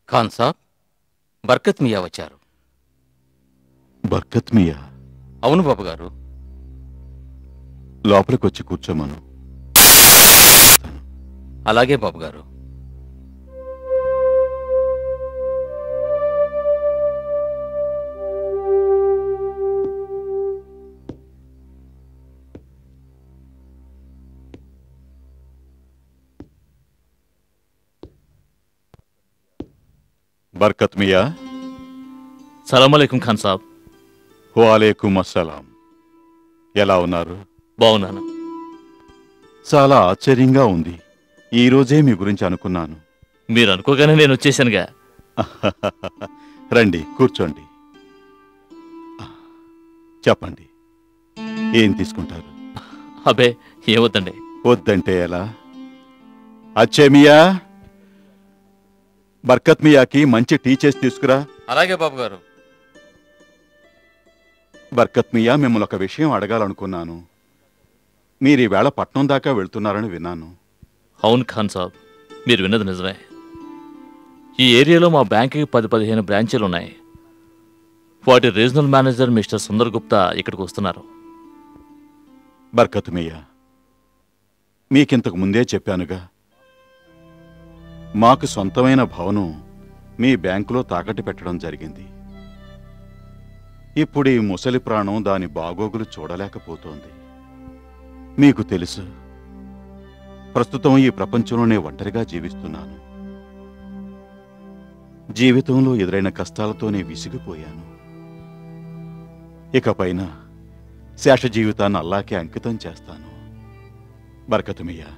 ఖాన్ సాబ్, బర్కత్ మియా వచ్చారు. బర్కత్ మియా? అవును బాబు గారు. లోపలికొచ్చి కూర్చోమను. అలాగే బాబు గారు. బర్కత్ మియా. సలాం అలైకుం ఖాన్ సాబ్. వాలేకుం అస్సలాం. ఎలా ఉన్నారు? బాగున్నాను. చాలా ఆశ్చర్యంగా ఉంది. ఈ రోజే మీ గురించి అనుకున్నాను. మీరు అనుకోగానే నేను వచ్చేసానుగా. రండి, కూర్చోండి. చెప్పండి, ఏం తీసుకుంటారు? అబే, ఏమొద్దండి. వద్దంటే ఎలా? అచ్చే మియా, బర్కత్ మియాకి మంచి టీ చేసి తీసుకురా. అలాగే బాబు గారు. బర్కత్ మియా, మిమ్మల్ని ఒక విషయం అడగాలనుకున్నాను. మీరు ఈవేళ పట్నం దాకా వెళ్తున్నారని విన్నాను. అవును ఖాన్ సాబ్, మీరు విన్నది నిజమే. ఈ ఏరియాలో మా బ్యాంకుకి 10-15 బ్రాంచీలు ఉన్నాయి. వాటి regional manager mister Sundar Gupta ఇక్కడికి వస్తున్నారు. బర్కత్ మియా, మీకింతకు ముందే చెప్పానుగా, మాకు సొంతమైన భవనం మీ బ్యాంకులో తాకట్టు పెట్టడం జరిగింది. ఇప్పుడు ఈ ముసలి ప్రాణం దాని బాగోగులు చూడలేకపోతోంది. మీకు తెలుసు, ప్రస్తుతం ఈ ప్రపంచంలోనే ఒంటరిగా జీవిస్తున్నాను. జీవితంలో ఎదురైన కష్టాలతోనే విసిగిపోయాను. ఇకపైన శేష జీవితాన్ని అల్లాకే అంకితం చేస్తాను. బర్కత్ మియా,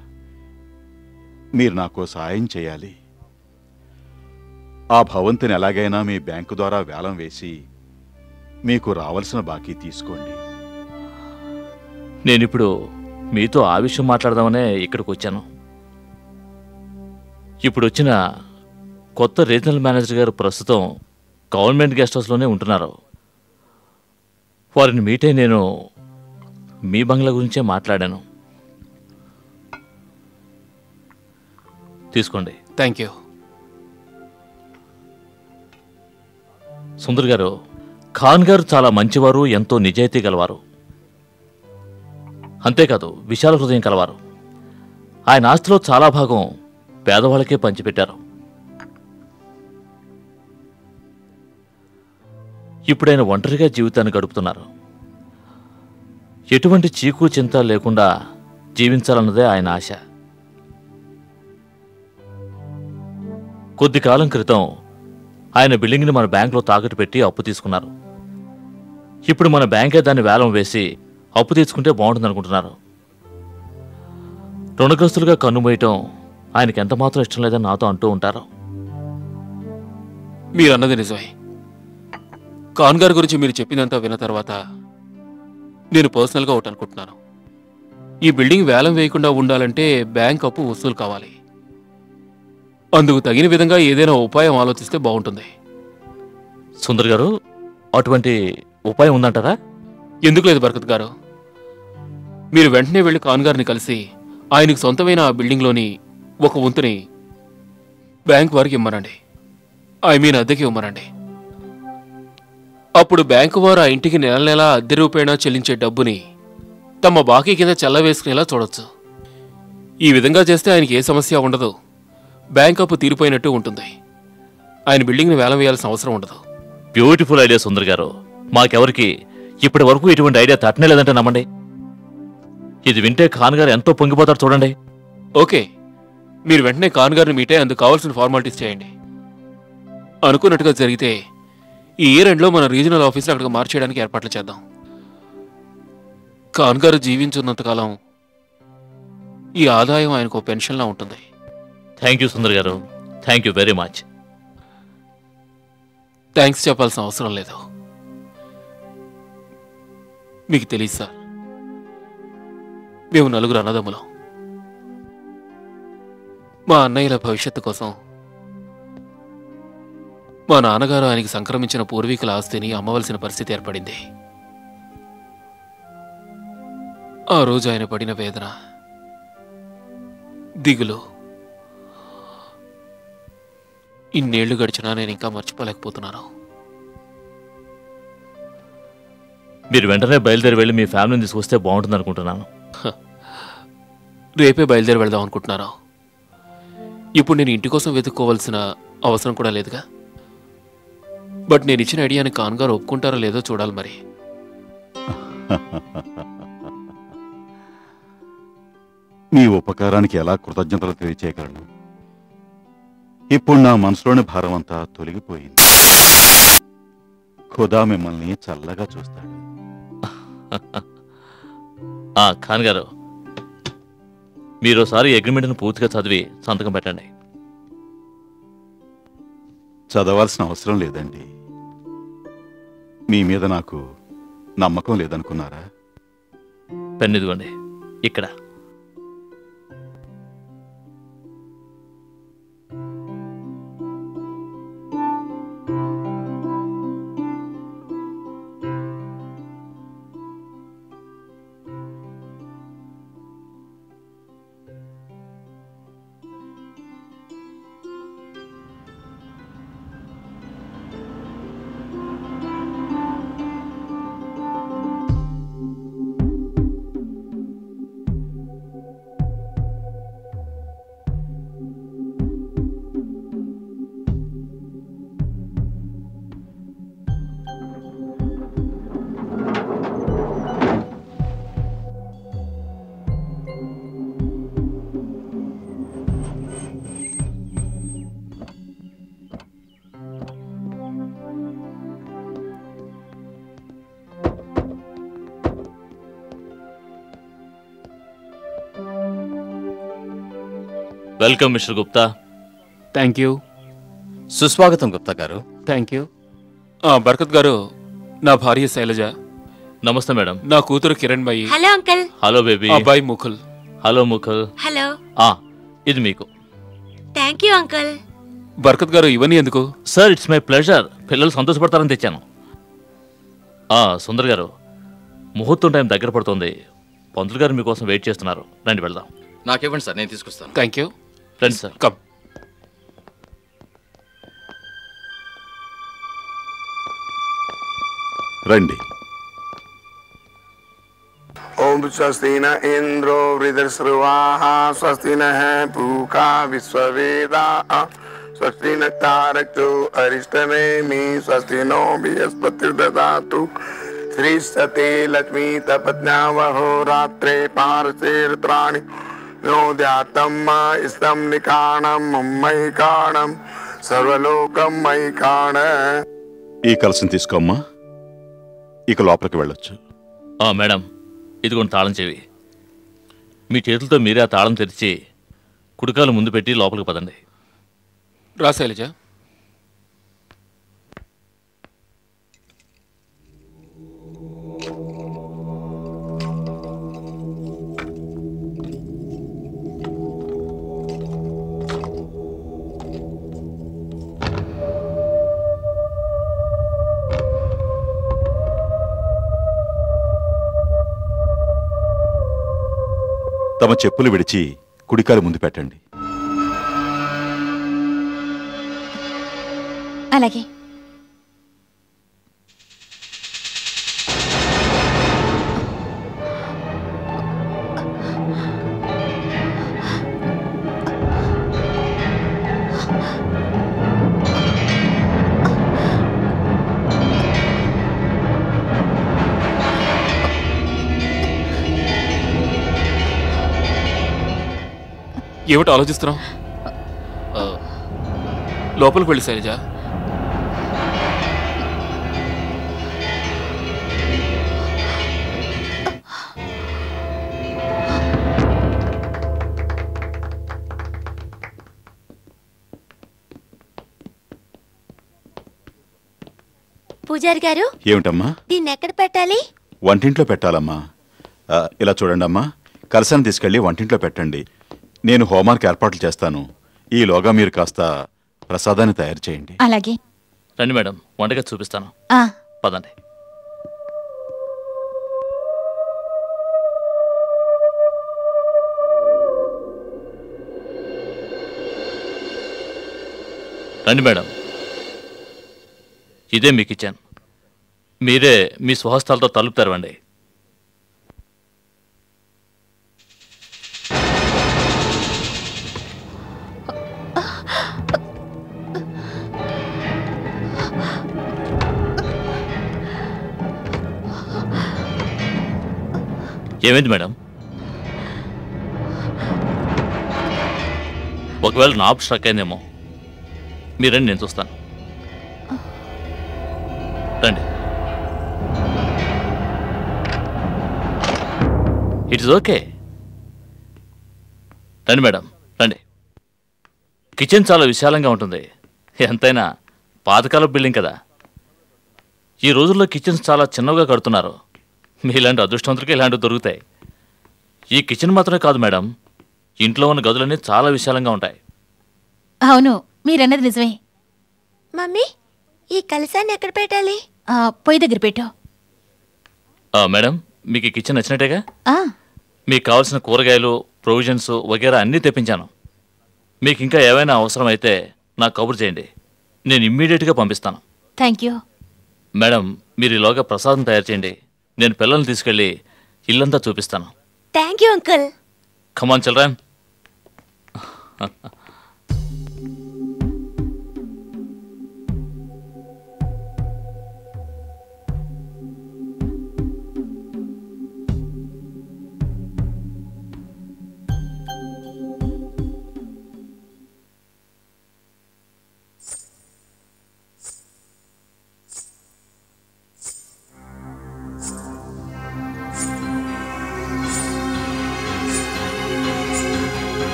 మీరు నాకు సాయం చేయాలి. ఆ భవంతిని ఎలాగైనా మీ బ్యాంకు ద్వారా వేలం వేసి మీకు రావాల్సిన బాకీ తీసుకోండి. నేనిప్పుడు మీతో ఆ విషయం మాట్లాడదామనే ఇక్కడికి వచ్చాను. ఇప్పుడు వచ్చిన కొత్త రీజనల్ మేనేజర్ గారు ప్రస్తుతం గవర్నమెంట్ గెస్ట్ హౌస్లోనే ఉంటున్నారు. వారిని మీట్ అయి నేను మీ బంగ్లా గురించే మాట్లాడాను. తీసుకోండి. Thank you. సుందర్ గారు, ఖాన్ గారు చాలా మంచివారు, ఎంతో నిజాయితీ గలవారు. అంతేకాదు విశాల హృదయం కలవారు. ఆయన ఆస్తిలో చాలా భాగం పేదవాళ్ళకే పంచిపెట్టారు. ఇప్పుడైన ఒంటరిగా జీవితాన్ని గడుపుతున్నారు. ఎటువంటి చీకు చింత లేకుండా జీవించాలన్నదే ఆయన ఆశ. కొద్ది కాలం క్రితం ఆయన బిల్డింగ్ని మన బ్యాంకులో తాకట్టు పెట్టి అప్పు తీసుకున్నారు. ఇప్పుడు మన బ్యాంకే దాన్ని వేలం వేసి అప్పు తీసుకుంటే బాగుంటుందనుకుంటున్నారు. రుణగ్రస్తులుగా కన్నుమూయటం ఆయనకి ఎంత మాత్రం ఇష్టం లేదని నాతో అంటూ ఉంటారు. మీరు అన్నది నిజమే. ఖాన్ గారి గురించి మీరు చెప్పినంత విన్న తర్వాత నేను పర్సనల్గా ఒకటి అనుకుంటున్నాను. ఈ బిల్డింగ్ వేలం వేయకుండా ఉండాలంటే బ్యాంక్ అప్పు వసూలు కావాలి. అందుకు తగిన విధంగా ఏదైనా ఉపాయం ఆలోచిస్తే బాగుంటుంది. సుందర్ గారు, అటువంటి ఉపాయం ఉందంటారా? ఎందుకు లేదు బర్కత్ గారు. మీరు వెంటనే వెళ్ళి ఖాన్ గారిని కలిసి ఆయనకు సొంతమైన ఆ బిల్డింగ్లోని ఒక వంతుని బ్యాంక్ వారికి ఇమ్మనండి. అద్దెకి ఇవ్వమనండి. అప్పుడు బ్యాంకు వారు ఆ ఇంటికి నెల నెలా అద్దె రూపేణా చెల్లించే డబ్బుని తమ బాకీ కింద చెల్లవేసుకునేలా చూడొచ్చు. ఈ విధంగా చేస్తే ఆయనకి ఏ సమస్య ఉండదు. బ్యాంక్ అప్పు తీరిపోయినట్టు ఉంటుంది. ఆయన బిల్డింగ్ని వేలం వేయాల్సిన అవసరం ఉండదు. బ్యూటిఫుల్ ఐడియా సుందర్ గారు. మాకెవరికి ఇప్పటి వరకు ఇటువంటి ఐడియా తట్టనే లేదంటే నమ్మండి. ఇది వింటే ఖాన్ గారు ఎంతో పొంగిపోతారు చూడండి. ఓకే, మీరు వెంటనే ఖాన్ గారిని మీటే అందుకు కావాల్సిన ఫార్మాలిటీస్ చేయండి. అనుకున్నట్టుగా జరిగితే ఈ ఇయర్ ఎండ్లో మన రీజనల్ ఆఫీస్ని అక్కడికి మార్చేయడానికి ఏర్పాట్లు చేద్దాం. ఖాన్ గారు జీవించున్నంతకాలం ఈ ఆదాయం ఆయనకు పెన్షన్లా ఉంటుంది. థ్యాంక్ యూ సుందర్ గారు, thank you very much. Thanks చెప్పాల్సిన అవసరం లేదు. మీకు తెలియదు సార్, మేము నలుగురు అన్నదమ్ములం. మా అన్నయ్యల భవిష్యత్తు కోసం మా నాన్నగారు ఆయనకి సంక్రమించిన పూర్వీకుల ఆస్తిని అమ్మవలసిన పరిస్థితి ఏర్పడింది. ఆ రోజు ఆయన పడిన వేదన, దిగులు ఇన్నేళ్లు గడిచినా నేను ఇంకా మర్చిపోలేకపోతున్నాను. మీరు వెంటనే బయలుదేరి వెళ్ళి మీ ఫ్యామిలీని తీసుకొస్తే బాగుంటుంది అనుకుంటున్నాను. రేపే బయలుదేరి వెళ్దాం అనుకుంటున్నాను. ఇప్పుడు నేను ఇంటి కోసం వెతుక్కోవాల్సిన అవసరం కూడా లేదుగా. బట్ నేను ఇచ్చిన ఐడియాని ఖాన్ గారు ఒప్పుకుంటారో లేదో చూడాలి మరి. మీ ఉపకారానికి ఎలా కృతజ్ఞతలు తెలియచేయగలను? ఇప్పుడు నా మనసులోని భారం అంతా తొలగిపోయింది. ఖుదా మిమ్మల్ని చల్లగా చూస్తాడు. ఖాన్ గారు, మీరోసారి అగ్రిమెంట్ను పూర్తిగా చదివి సంతకం పెట్టండి. చదవాల్సిన అవసరం లేదండి. మీ మీద నాకు నమ్మకం లేదనుకున్నారా? పెన్ ఇదిగోండి ఇక్కడ. Welcome mister Gupta. Thank you. సుస్వాగతం గుప్తా గారు. Thank you. బర్కత్ గారు, నా భార్య శైలజ. నమస్తే మేడం. నా కూతురు కిరణ్ బాయి. Hello uncle. Hello baby. అబ్బాయి ముకుల్. హలో ముకుల్. హలో. ఇది మీకు. Thank you uncle. బర్కత్ గారు, ఇవన్నీ ఎందుకు? Sir, it's my pleasure. పిల్లలు సంతోషపడతారని తెచ్చాను. సుందర్ గారు, ముహూర్తం టైం దగ్గర పడుతుంది. పంతులు గారు మీకోసం వెయిట్ చేస్తున్నారు. రండి వెళ్దాం. నాకివ్వండి సార్, నేను తీసుకొస్తాను. Thank you. రండి సార్. కమ్. రండి. ओम स्वस्ति न इंद्रो वृद्धश्रुवाहा स्वस्ति न पूका विश्ववेदा स्वस्ति न तारक्तो अरिष्टनेमि स्वस्ति नो बृहस्पति ददातु श्री सते लक्ष्मी तपत्न्या वहो रात्रे पारसे रुद्राणि नोद्यातम इस्तम निकाणम मयि काणम सर्वलोकम मयि काण. ఈ కలసం తీసుకోమ్మా. ఇక లోపలికి వెళ్ళొచ్చు. మేడం, ఇదిగోండి తాళం చెవి. మీ చేతులతో మీరే ఆ తాళం తెరిచి కుడికాలు ముందు పెట్టి లోపలికి పదండి. రా శైలజ. తమ చెప్పులు విడిచి కుడికాలు ముందు పెట్టండి. అలాగే. ఏమిటి ఆలోచిస్తున్నావు? లోపలికి వెళ్ళి శైలజ. పూజారి గారు, ఏమిటమ్మా? దీన్ని ఎక్కడ పెట్టాలి? వంటింట్లో పెట్టాలమ్మా. ఇలా చూడండమ్మా, కలసాన్ని తీసుకెళ్ళి వంటింట్లో పెట్టండి. నేను హోంవర్క్ ఏర్పాట్లు చేస్తాను. ఈలోగా మీరు కాస్త ప్రసాదాన్ని తయారు చేయండి. అలాగే. రండి మేడం, వంటగది చూపిస్తాను. పదండి. రండి మేడం, ఇదే మీ కిచెన్. మీరే మీ స్వహస్తాలతో తలుపు తెరవండి. ఏమైంది మేడం? ఒకవేళ నాబ్ స్ట్రక్ అయిందేమో. మీరండి, నేను చూస్తాను. రండి. It's okay. రండి మేడం, రండి. కిచెన్ చాలా విశాలంగా ఉంటుంది. ఎంతైనా పాతకాల బిల్డింగ్ కదా. ఈ రోజుల్లో కిచెన్స్ చాలా చిన్నవిగా కడుతున్నారు. మీలాంటి అదృష్టవంతులకి ఇలాంటివి దొరుకుతాయి. ఈ కిచెన్ మాత్రమే కాదు మేడం, ఇంట్లో ఉన్న గదులన్నీ చాలా విశాలంగా ఉంటాయి. అవును, మీరన్నది నిజమే. మమ్మీ, ఈ కలసాన్ని ఎక్కడ పెట్టాలి? పొయ్యి దగ్గర పెట్టు. మేడం, మీకు ఈ కిచెన్ నచ్చినట్టేగా? ఆ, మీకు కావాల్సిన కూరగాయలు, ప్రొవిజన్స్ వగేరా అన్నీ తెప్పించాను. మీకు ఇంకా ఏవైనా అవసరం అయితే నాకు కబురు చేయండి, నేను ఇమ్మీడియట్గా పంపిస్తాను. Thank you. మేడం, మీరు ఈలోగా ప్రసాదం తయారు చేయండి. నేను పిల్లల్ని తీసుకెళ్ళి ఇల్లంతా చూపిస్తాను. Thank you uncle. Come on children.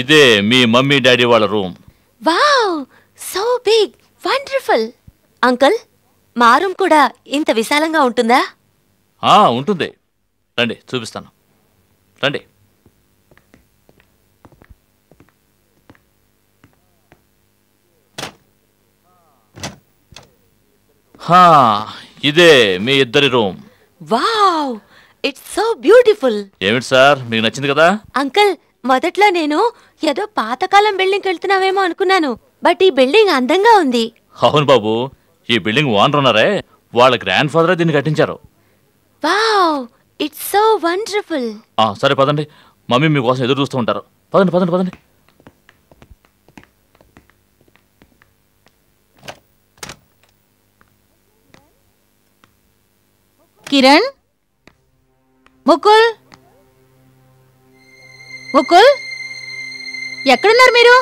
ఇదే మీ మమ్మీ డాడీ వాళ్ళ room. Wow, so big, wonderful. Uncle, మా రూమ్ కూడా ఇంత విశాలంగా ఉంటుందా? ఉంటుంది. రండి, చూపిస్తాను. రండి. ఇదే మీ ఇద్దరి room. Wow, it's so beautiful. ఏమిటి సార్, మీకు నచ్చింది కదా? అంకుల్, మొదట్లో నేను ఏదో పాతకాలం బిల్డింగ్ వెళ్తున్నావేమో అనుకున్నాను, బట్ ఈ బిల్డింగ్ అందంగా ఉంది. అవును బాబు, ఈ బిల్డింగ్ ఓనర్ ఉన్నారే, వాళ్ళ గ్రాండ్ ఫాదరే దీన్ని కట్టించారు. Wow, it's so wonderful. సరే పదండి, మమ్మీ మీకోసం ఎదురు చూస్తూ ఉంటారు. పదండి పదండి పదండి. కిరణ్, ముకుల్, ముకుల్, ఎక్కడున్నారు మీరు?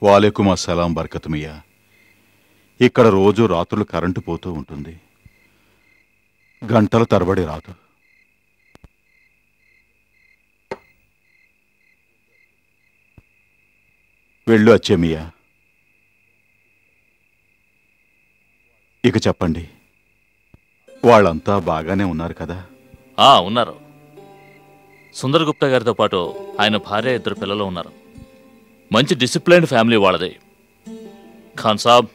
వాలేకుం అస్సలాం బర్కతుమియా. ఇక్కడ రోజు రాత్రులు కరెంటు పోతూ ఉంటుంది, గంటల తరబడి రాదు. వెళ్ళు అచ్చేమియా. ఇక చెప్పండి, వాళ్ళంతా బాగానే ఉన్నారు కదా? ఉన్నారు. సుందర్ గుప్తా గారితో పాటు ఆయన భార్య 2 పిల్లలు ఉన్నారు. మంచి డిసిప్లైన్డ్ ఫ్యామిలీ వాళ్ళది. ఖాన్ సాబ్,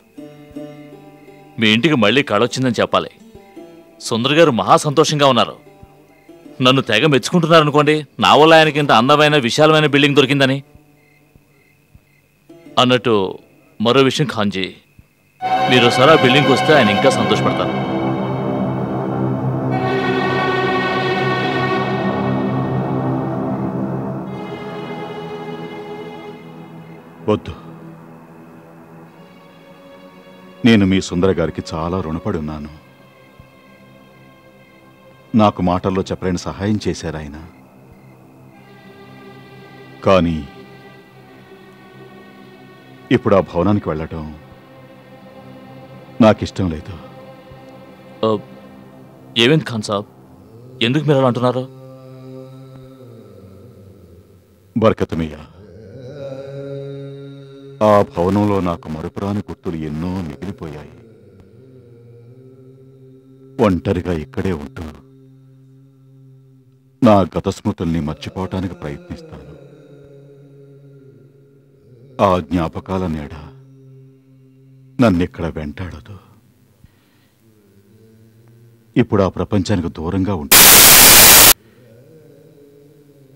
మీ ఇంటికి మళ్ళీ కళొచ్చిందని చెప్పాలి. సుందర్ గారు మహా సంతోషంగా ఉన్నారు. నన్ను తెగ మెచ్చుకుంటున్నారనుకోండి, నా వల్ల ఆయనకి ఇంత అందమైన విశాలమైన బిల్డింగ్ దొరికిందని. అన్నట్టు మరో విషయం ఖాన్జీ, మీరు ఒకసారి ఆ బిల్డింగ్కి వస్తే ఆయన ఇంకా సంతోషపడతారు. వద్దు, నేను మీ సుందర గారికి చాలా రుణపడి ఉన్నాను. నాకు మాటల్లో చెప్పలేని సహాయం చేశారు ఆయన. కానీ ఇప్పుడు ఆ భవనానికి వెళ్ళటం నాకిష్టం లేదు. ఏమైంది ఖాన్ సాబ్, ఎందుకు మీరు అలా అంటున్నారు? బర్కతుమియా, ఆ భవనంలో నాకు మరుపురాని గుర్తులు ఎన్నో మిగిలిపోయాయి. ఒంటరిగా ఇక్కడే ఉంటూ నా గత స్మృతుల్ని మర్చిపోవటానికి ప్రయత్నిస్తాను. ఆ జ్ఞాపకాల నీడ నన్నిక్కడ వెంటాడదు. ఇప్పుడు ఆ ప్రపంచానికి దూరంగా ఉంటా.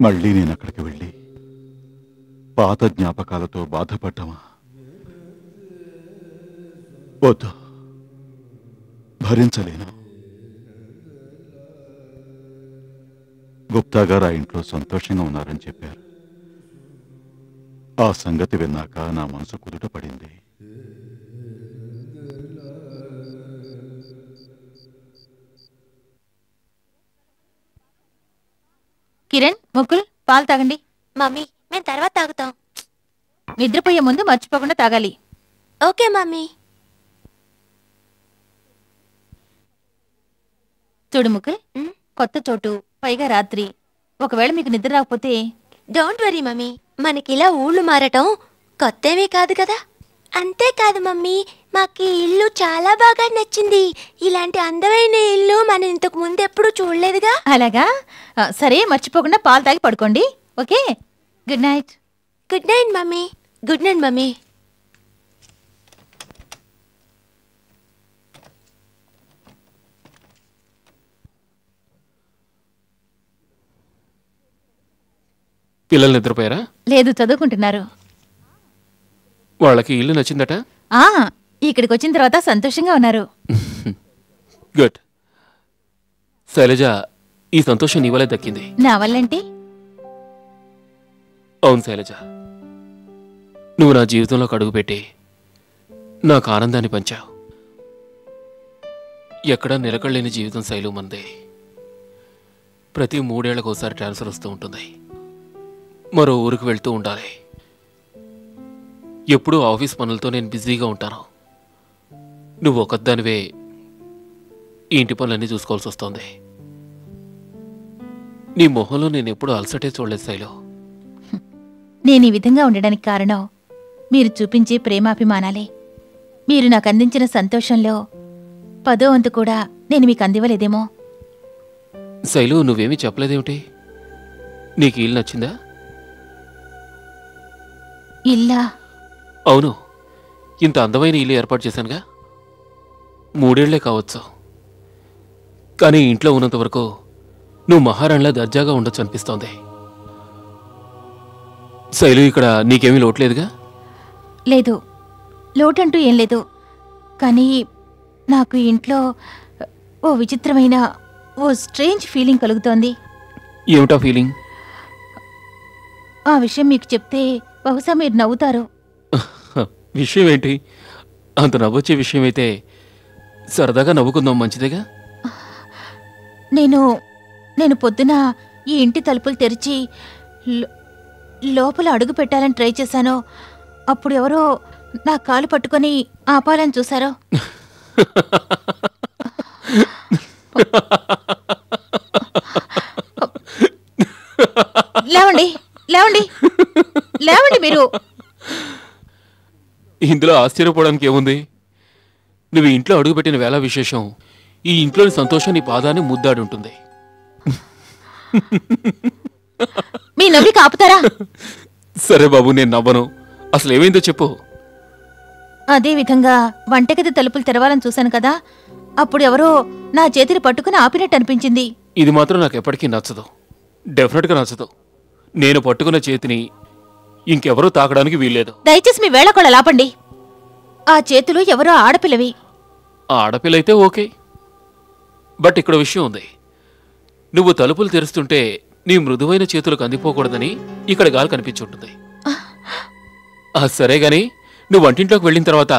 మళ్ళీ నేను అక్కడికి వెళ్ళి పాత జ్ఞాపకాలతో బాధపడ్డామా? వద్దు, భరించలేను. గుప్తా గారు ఆ ఇంట్లో సంతోషంగా ఉన్నారని చెప్పారు. ఆ సంగతి విన్నాక నా మనసు కుదుట పడింది. కిరణ్, ముకుల్, పాలు తాగండి. మమ్మీ, మేము తర్వాత తాగుతాం. నిద్రపోయే ముందు మర్చిపోకుండా తాగాలి. Okay mummy. చూడు ముకుల్, కొత్త చోటు, పైగా రాత్రి. ఒకవేళ మీకు నిద్ర రాకపోతే డోంట్ వరీ మమ్మీ, మనకిలా ఊళ్ళు మారటం కొత్తేమీ కాదు కదా. అంతేకాదు మమ్మీ, మాకు ఈ ఇల్లు చాలా బాగా నచ్చింది. ఇలాంటి అందమైన ఇల్లు మనం ఇంతకు ముందు ఎప్పుడు చూడలేదుగా. అలాగా? సరే, మర్చిపోకుండా పాలు తాగి పడుకోండి. Okay, good night. Good night mummy. Good night mummy. పిల్లలు నిద్రపోయారా? లేదు, చదువుకుంటున్నారు. వాళ్ళకి ఇల్లు నచ్చిందట? ఇక్కడికి వచ్చిన తర్వాత సంతోషంగా ఉన్నారు. గుడ్. శైలజ, ఈ సంతోషం నీ వల్లే దక్కింది. నా వల్లంటే? అవును శైలజ, నువ్వు నా జీవితంలోకి అడుగుపెట్టి నాకు ఆనందాన్ని పంచావు. ఎక్కడా నిలకడలేని జీవితం శైలు మందే. ప్రతి 3 ఏళ్లకు ఒకసారి ట్రాన్స్ఫర్ వస్తూ ఉంటుంది. మరో ఊరికి వెళ్తూ ఉండాలి. ఎప్పుడూ ఆఫీస్ పనులతో నేను బిజీగా ఉంటాను. నువ్వు ఒకదానివే ఈ ఇంటి పనులన్నీ చూసుకోవాల్సి వస్తుంది. నీ మొహంలో నేను ఎప్పుడూ అలసటే చూడలేదు శైలు. నేను ఈ విధంగా ఉండడానికి కారణం మీరు చూపించే ప్రేమాభిమానాలే. మీరు నాకు అందించిన సంతోషంలో 10వ వంతు కూడా నేను మీకు అందివ్వలేదేమో. శైలు, నువ్వేమీ చెప్పలేదేమిటి? నీకు ఇల్లు నచ్చిందా? ఇల్లా? అవును, ఇంత అందమైన ఇల్లు ఏర్పాటు చేశానుగా. 3 ఏళ్లే కావచ్చు, కానీ ఇంట్లో ఉన్నంత వరకు నువ్వు మహారాణిలా దర్జాగా ఉండొచ్చు అనిపిస్తోంది. శైలు, ఇక్కడ నీకేమీ లోట్లేదుగా? లేదు, లోటంటూ ఏం లేదు. కానీ నాకు ఈ ఇంట్లో ఓ విచిత్రమైన, ఓ స్ట్రేంజ్ ఫీలింగ్ కలుగుతోంది. ఏమిటా ఫీలింగ్? ఆ విషయం మీకు చెప్తే బహుశా మీరు నవ్వుతారు. విషయం ఏంటి? అంత నవ్వొచ్చే విషయం అయితే సరదాగా నవ్వుకుందాం, మంచిదేగా. నేను పొద్దున ఈ ఇంటి తలుపులు తెరిచి లోపల అడుగు పెట్టాలని ట్రై చేశాను. అప్పుడు ఎవరో నా కాలు పట్టుకొని ఆపాలని చూశారో. లేవండి లేవండి లేవండి మీరు. ఇందులో ఆశ్చర్యపోవడానికి ఏముంది? నువ్వు ఇంట్లో అడుగుపెట్టిన వేళ విశేషం ఈ ఇంట్లోని సంతోషం నీ పాదాన్ని ముద్దాడి ఉంటుంది. మీ నవ్వి కాపుతారా? సరే బాబు, నేను నవ్వను. అసలు ఏమైందో చెప్పు. అదే విధంగా వంటగది తలుపులు తెరవాలని చూశాను కదా, అప్పుడు ఎవరో నా చేతిని పట్టుకుని ఆపినట్టు అనిపించింది. ఇది మాత్రం నాకు ఎప్పటికీ నచ్చదు, డెఫినెట్గా నచ్చదు. నేను పట్టుకున్న చేతిని ఇంకెవరూ తాకడానికి వీల్లేదు. దయచేసి మీ వేళ కూడా లాపండి. ఆ చేతులు ఎవరో ఆడపిల్లవి. ఆ ఆడపిల్లయితే ఓకే, బట్ ఇక్కడ విషయం ఉంది. నువ్వు తలుపులు తెరుస్తుంటే నీ మృదువైన చేతులకు అందిపోకూడదని ఇక్కడ గాలి కనిపించుంటుంది. సరే గాని, నువ్వు వంటింట్లోకి వెళ్ళిన తర్వాత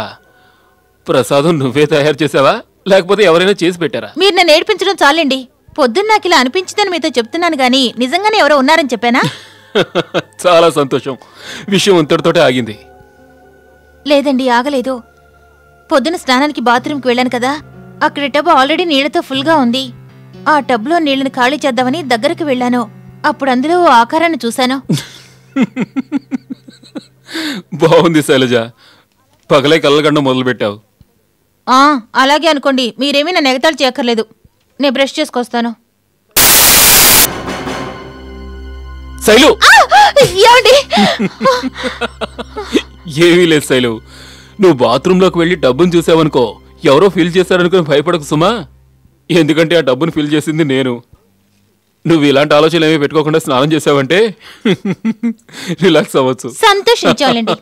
ప్రసాదం నువ్వే తయారు చేసావా, లేకపోతే ఎవరైనా చేసి పెట్టారా? మీరు నన్ను ఏడిపించడం చాలండి. పొద్దున్న నాకు ఇలా అనిపించిందని మీతో చెప్తున్నాను గానీ నిజంగానే ఎవరో ఉన్నారని చెప్పానా? చాలా సంతోషం. విషయం అంతటితోటే ఆగింది. లేదండి, ఆగలేదు. పొద్దున స్నానానికి బాత్రూంకి వెళ్ళాను కదా, అక్కడ టబ్ ఆల్రెడీ నీళ్లతో ఫుల్గా ఉంది. ఆ టబ్లో నీళ్లను ఖాళీ చేద్దామని దగ్గరకు వెళ్ళాను. అప్పుడు అందులో ఓ ఆకారాన్ని చూశాను. బాగుంది శైలజ, పగలే కళ్ళగండం మొదలుపెట్టావు. అలాగే అనుకోండి. మీరేమీ నన్ను ఎగతాళి చేయక్కర్లేదు. నేను బ్రష్ చేసుకొస్తాను. శైలు! ఏమండి? ఏమీ లేదు శైలు, నువ్వు బాత్రూంలోకి వెళ్ళి డబ్బును చూసావనుకో, ఎవరో ఫిల్ చేశారనుకుని భయపడకు సుమా. ఎందుకంటే ఆ డబ్బును ఫిల్ చేసింది నేను. నువ్వు ఇలాంటి ఆలోచనలు ఏమీ పెట్టుకోకుండా స్నానం చేసావంటే రిలాక్స్ అవ్వచ్చు. సంతోషించాలండి.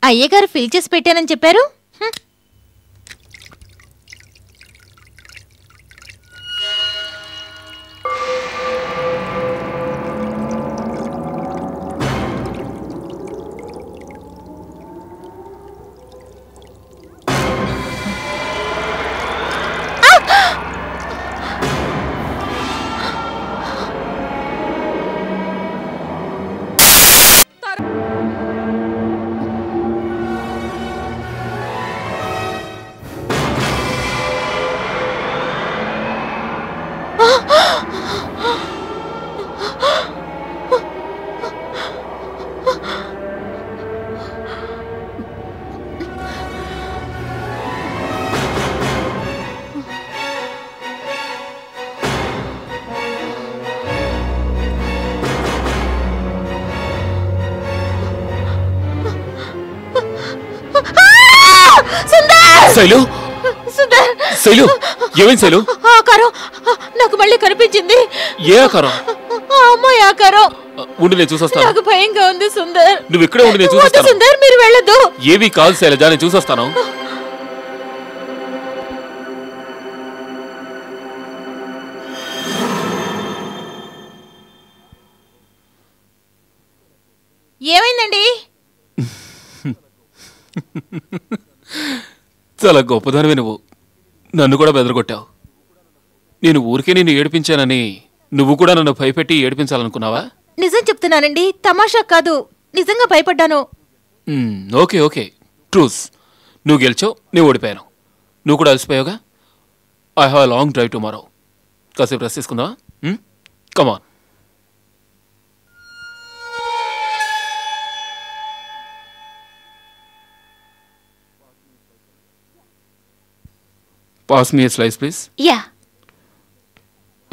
అయ్యగారు ఫిల్ చేసి పెట్టానని చెప్పారు. శైలు! శైలు, ఏమైంది శైలు? ఆకారం నాకు మళ్ళీ కనిపించింది. ఏ ఆకారం? అమ్మాయి ఆకారం. ఉండి నేను చూసొస్తాను. నాకు భయంగా ఉంది సుందర్. నువ్వు ఇక్కడే ఉండి నేను చూసొస్తాను. సుందర్, మీరు వెళ్ళదు. ఏవి కాదు శైలజ, నేను చూసొస్తాను. ఏమైందండి? చాలా గొప్పదానివే నువ్వు. నన్ను కూడా బెదరగొట్టావు. నేను ఊరికే నిన్ను ఏడిపించానని నువ్వు కూడా నన్ను భయపెట్టి ఏడిపించాలనుకున్నావా? నిజం చెప్తున్నానండి, తమాషా కాదు. నిజంగా భయపడ్డాను. Okay okay, truce. నువ్వు గెలిచావు, నేను ఓడిపోయాను. నువ్వు కూడా అలసిపోయావుగా. I have a long drive tomorrow. కాసేపు రెస్ట్ తీసుకుందావా? Come on. Pass me a slice, please. Yeah,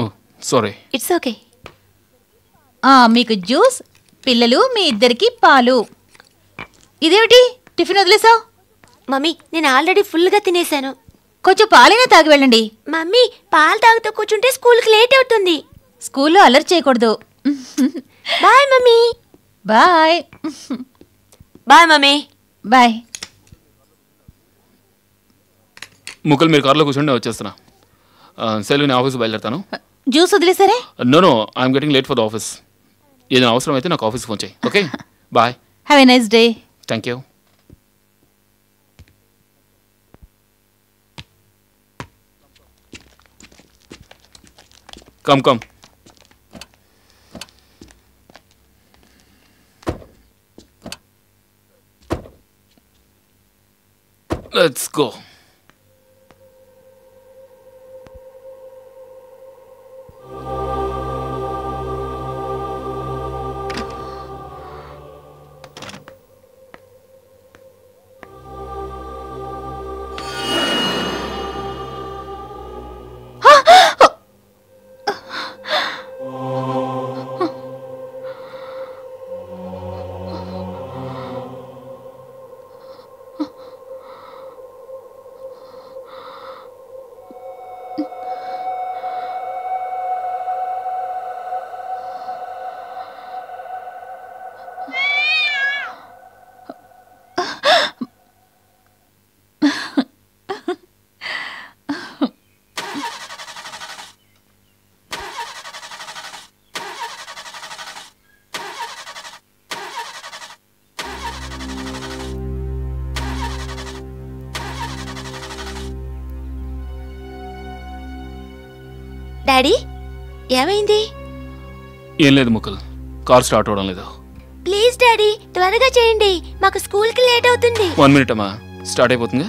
Oh, sorry. it's okay. మీకు జ్యూస్, పిల్లలు మీ ఇద్దరికి పాలు. ఇదేమిటి టిఫిన్ వదిలేసావు? మమ్మీ, నేను ఆల్రెడీ ఫుల్గా తినేశాను. కొంచెం పాలైనా తాగి వెళ్ళండి. మమ్మీ, పాలు తాగుతూ కూర్చుంటే స్కూల్కి లేట్ అవుతుంది. స్కూల్లో అల్లరి చేయకూడదు. Bye mummy. Bye. Bye mummy. Bye. ముక్కలు మీరు కార్లో కూర్చోండి, నేను వచ్చేస్తున్నా. సెలవు, నేను ఆఫీస్కి బయలుదేరుతాను. జ్యూస్ వదిలేసరే? No, I'm getting late for the office. ఏదైనా అవసరం అయితే నాకు ఆఫీస్కి ఫోన్ చేయి. Okay, bye. Have a nice day. Thank you. Come come. Let's go. Daddy ఏమైంది? ఏం లేదు ముకుల్, కార్ స్టార్ట్ అవడం లేదు. ప్లీజ్ డాడీ త్వరగా చేయండి, మాకు స్కూల్కి లేట్ అవుతుంది. 1 minute అమ్మా, స్టార్ట్ అయిపోతుంది.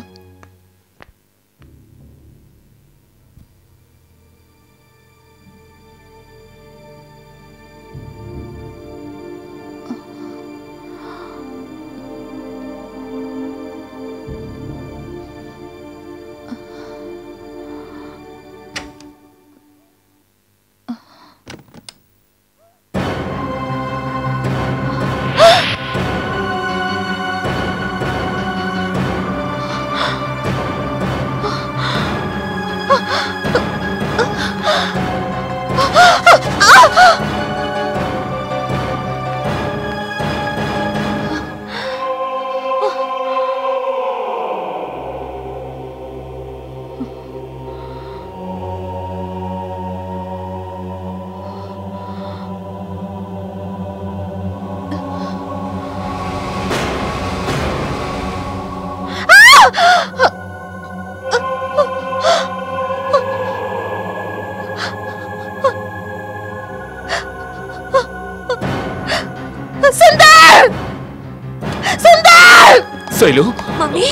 శైలు, మమ్మీ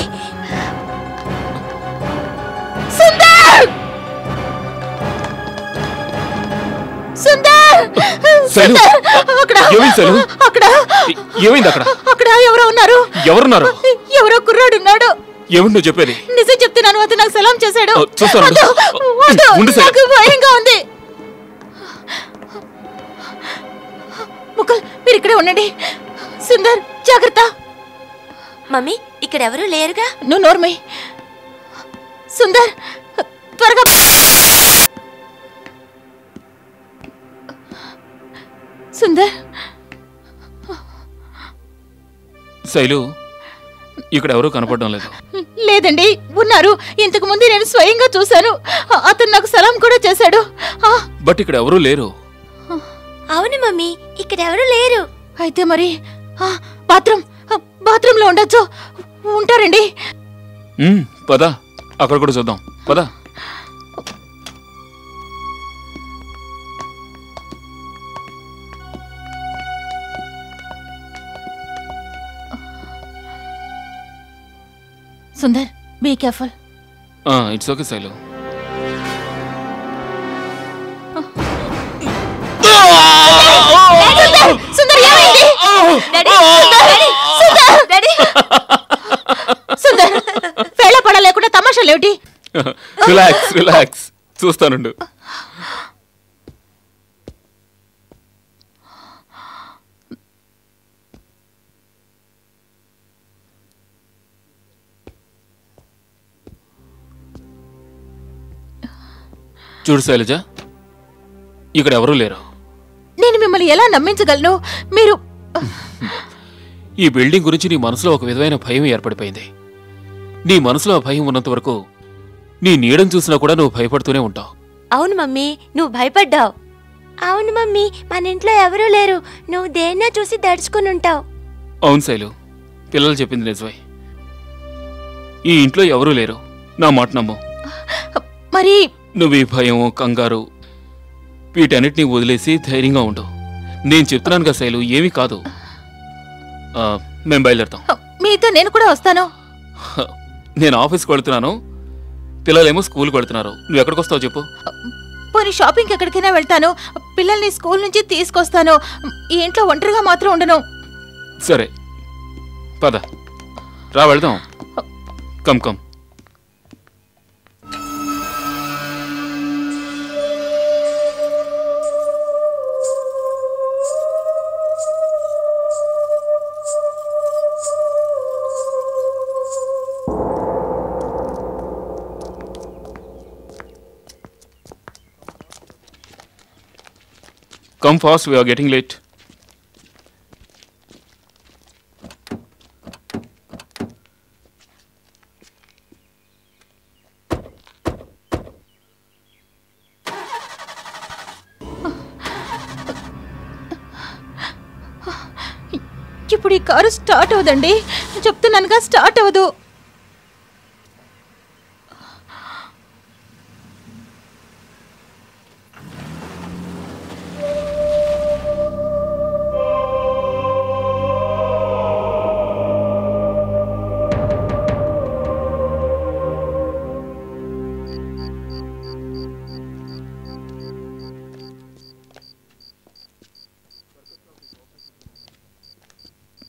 శైలు, ఏమైంది శైలు? ఏమైంది అక్కడ? అక్కడ ఎవరో ఉన్నారు. ఎవరున్నారు? ఎవరో కుర్రాడున్నాడు. ఏమిటి నువ్వు చెప్పేది? నిజం చెప్తున్నాను, అతను నాకు సలాం చేశాడు. చూస్తాను. ఉండు శైలు. నాకు భయంగా ఉంది. ముకుల్ మీరు ఇక్కడే ఉండండి. సుందర్ జాగ్రత్త. మమ్మీ ఇక్కడ ఎవరూ లేరుగా. నువ్వు నోర్మై. సుందర్ త్వరగా. సుందర్. శైలు, ఇక్కడ ఎవరూ కనపడడం లేదు. లేదండి ఉన్నారు. ఇంతకు ముందు నేను స్వయంగా చూశాను. అతను నాకు సలాం కూడా చేశాడు. బట్ ఇక్కడ ఎవరూ లేరు. అవును మమ్మీ ఇక్కడ ఎవరూ లేరు. అయితే మరి బాత్రూంలో ఉండొచ్చు. ఉంటారండి. పద, అక్కడ కూడా చూద్దాం. పద. Sundar be careful. It's okay Shailu. Sundar ఏమైంది? సుందర్ వేళ పడ లేకుండా తమాషాలేమిటి? Relax relax, చూస్తానుండు. చూడు శైలజ, ఇక్కడ ఎవరూ లేరు. నేను మిమ్మల్ని ఎలా నమ్మించగలను? మీరు ఈ బిల్డింగ్ గురించి నీ మనసులో ఒక విధమైన భయం ఏర్పడిపోయింది. నీ మనసులో ఆ భయం ఉన్నంత వరకు నీ నీడను చూసినా కూడా నువ్వు భయపడుతూనే ఉంటావు. అవును మమ్మీ నువ్వు భయపడ్డావు. అవును మమ్మీ మన ఇంట్లో ఎవరూ లేరు. నువ్వు దేన్నో చూసి దడుచుకుని ఉంటావు. అవును శైలు, పిల్లలు చెప్పింది నిజమే. ఈ ఇంట్లో ఎవరూ లేరు. నా మాట నమ్ము. మరి నువ్వు ఈ భయం, కంగారు వీటన్నిటినీ వదిలేసి ధైర్యంగా ఉండు. నేను చెప్తున్నాను కదా శైలు, ఏమీ కాదు. మేము బయలుదేరుతాం. మీతో నేను కూడా వస్తాను. నేను ఆఫీస్కి వెళ్తున్నాను, పిల్లలేమో స్కూల్కి వెళ్తున్నారు. నువ్వు ఎక్కడికి వస్తావు చెప్పు? పోనీ షాపింగ్కి ఎక్కడికైనా వెళ్తాను, పిల్లల్ని స్కూల్ నుంచి తీసుకొస్తాను. ఈ ఇంట్లో ఒంటరిగా మాత్రం ఉండను. సరే పద, రా వెళ్దాం. Come come. Come fast, we are getting late. ఇప్పుడు ఈ కారు స్టార్ట్ అవ్వదండి, చెప్తున్నానుగా స్టార్ట్ అవ్వదు.